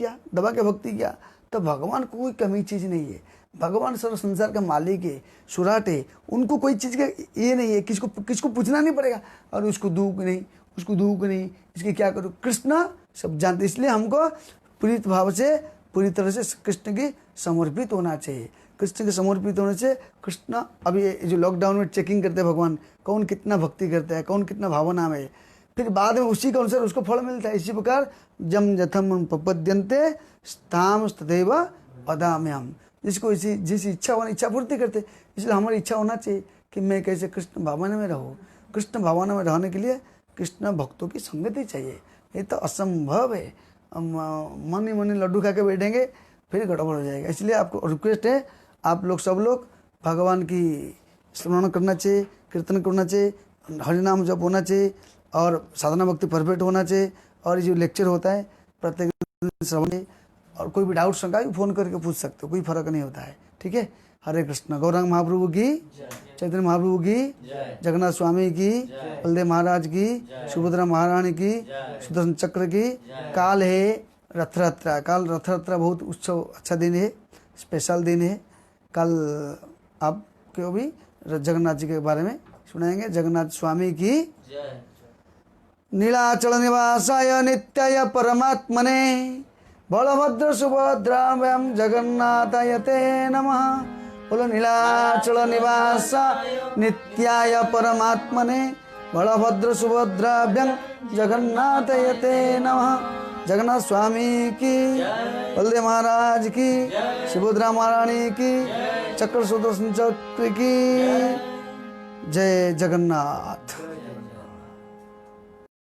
किया, तो भगवान को कोई कमी चीज़ नहीं है। भगवान सर्व संसार का मालिक है, सुराट है, उनको कोई चीज़ का ये नहीं है, किसको पूछना नहीं पड़ेगा और उसको दुख नहीं, इसके क्या करूँ, कृष्ण सब जानते। इसलिए हमको पूरी भाव से पूरी तरह से कृष्ण की समर्पित होना चाहिए। कृष्ण के समर्पित होने से कृष्ण अभी जो लॉकडाउन में चेकिंग करते हैं भगवान कौन कितना भक्ति करता है, कौन कितना भावना में, फिर बाद में उसी के अनुसार उसको फल मिलता है। इसी प्रकार जम यथम प्रपद्यन्ते ताम तथैव वदाम्यहम्। जिसको जिस इच्छा पूर्ति करते, इसलिए हमारी इच्छा होना चाहिए कि मैं कैसे कृष्ण भावना में रहूँ। कृष्ण भावना में रहने के लिए कृष्ण भक्तों की संगति चाहिए, ये तो असंभव है। मन ही मन लड्डू खा के बैठेंगे फिर गड़बड़ हो जाएगा। इसलिए आपको रिक्वेस्ट है, आप लोग सब लोग भगवान की स्मरण करना चाहिए, कीर्तन करना चाहिए, हरिनाम जप होना चाहिए और साधना भक्ति परफेक्ट होना चाहिए। और ये जो लेक्चर होता है प्रत्येक दिन श्रवण है, और कोई भी डाउट शंका भी फ़ोन करके पूछ सकते हो, कोई फर्क नहीं होता है। ठीक है। हरे कृष्ण। गौरांग महाप्रभु की, चैतन्य महाप्रभु की, जगन्नाथ स्वामी की, बलदेव महाराज की, सुभद्रा महारानी की, सुदर्शन चक्र की। काल है रथयात्रा। काल रथयात्रा बहुत उत्सव अच्छा दिन है, स्पेशल दिन है। कल आपको भी जगन्नाथ जी के बारे में सुनाएंगे। जगन्नाथ स्वामी की। नीलाचल निवासाय नित्याय परमात्मने बलभद्र सुभद्राभ्याम जगन्नाथाय ते नमः। बोलो नीलाचल निवासा नित्याय परमात्मने बलभद्र सुभद्राभ्याम जगन्नाथाय ते नमः। जगन्नाथ स्वामी की, बलदेव महाराज की, सुभद्रा महारानी की, चक्र सुदर्शन चक्र की। जय जगन्नाथ।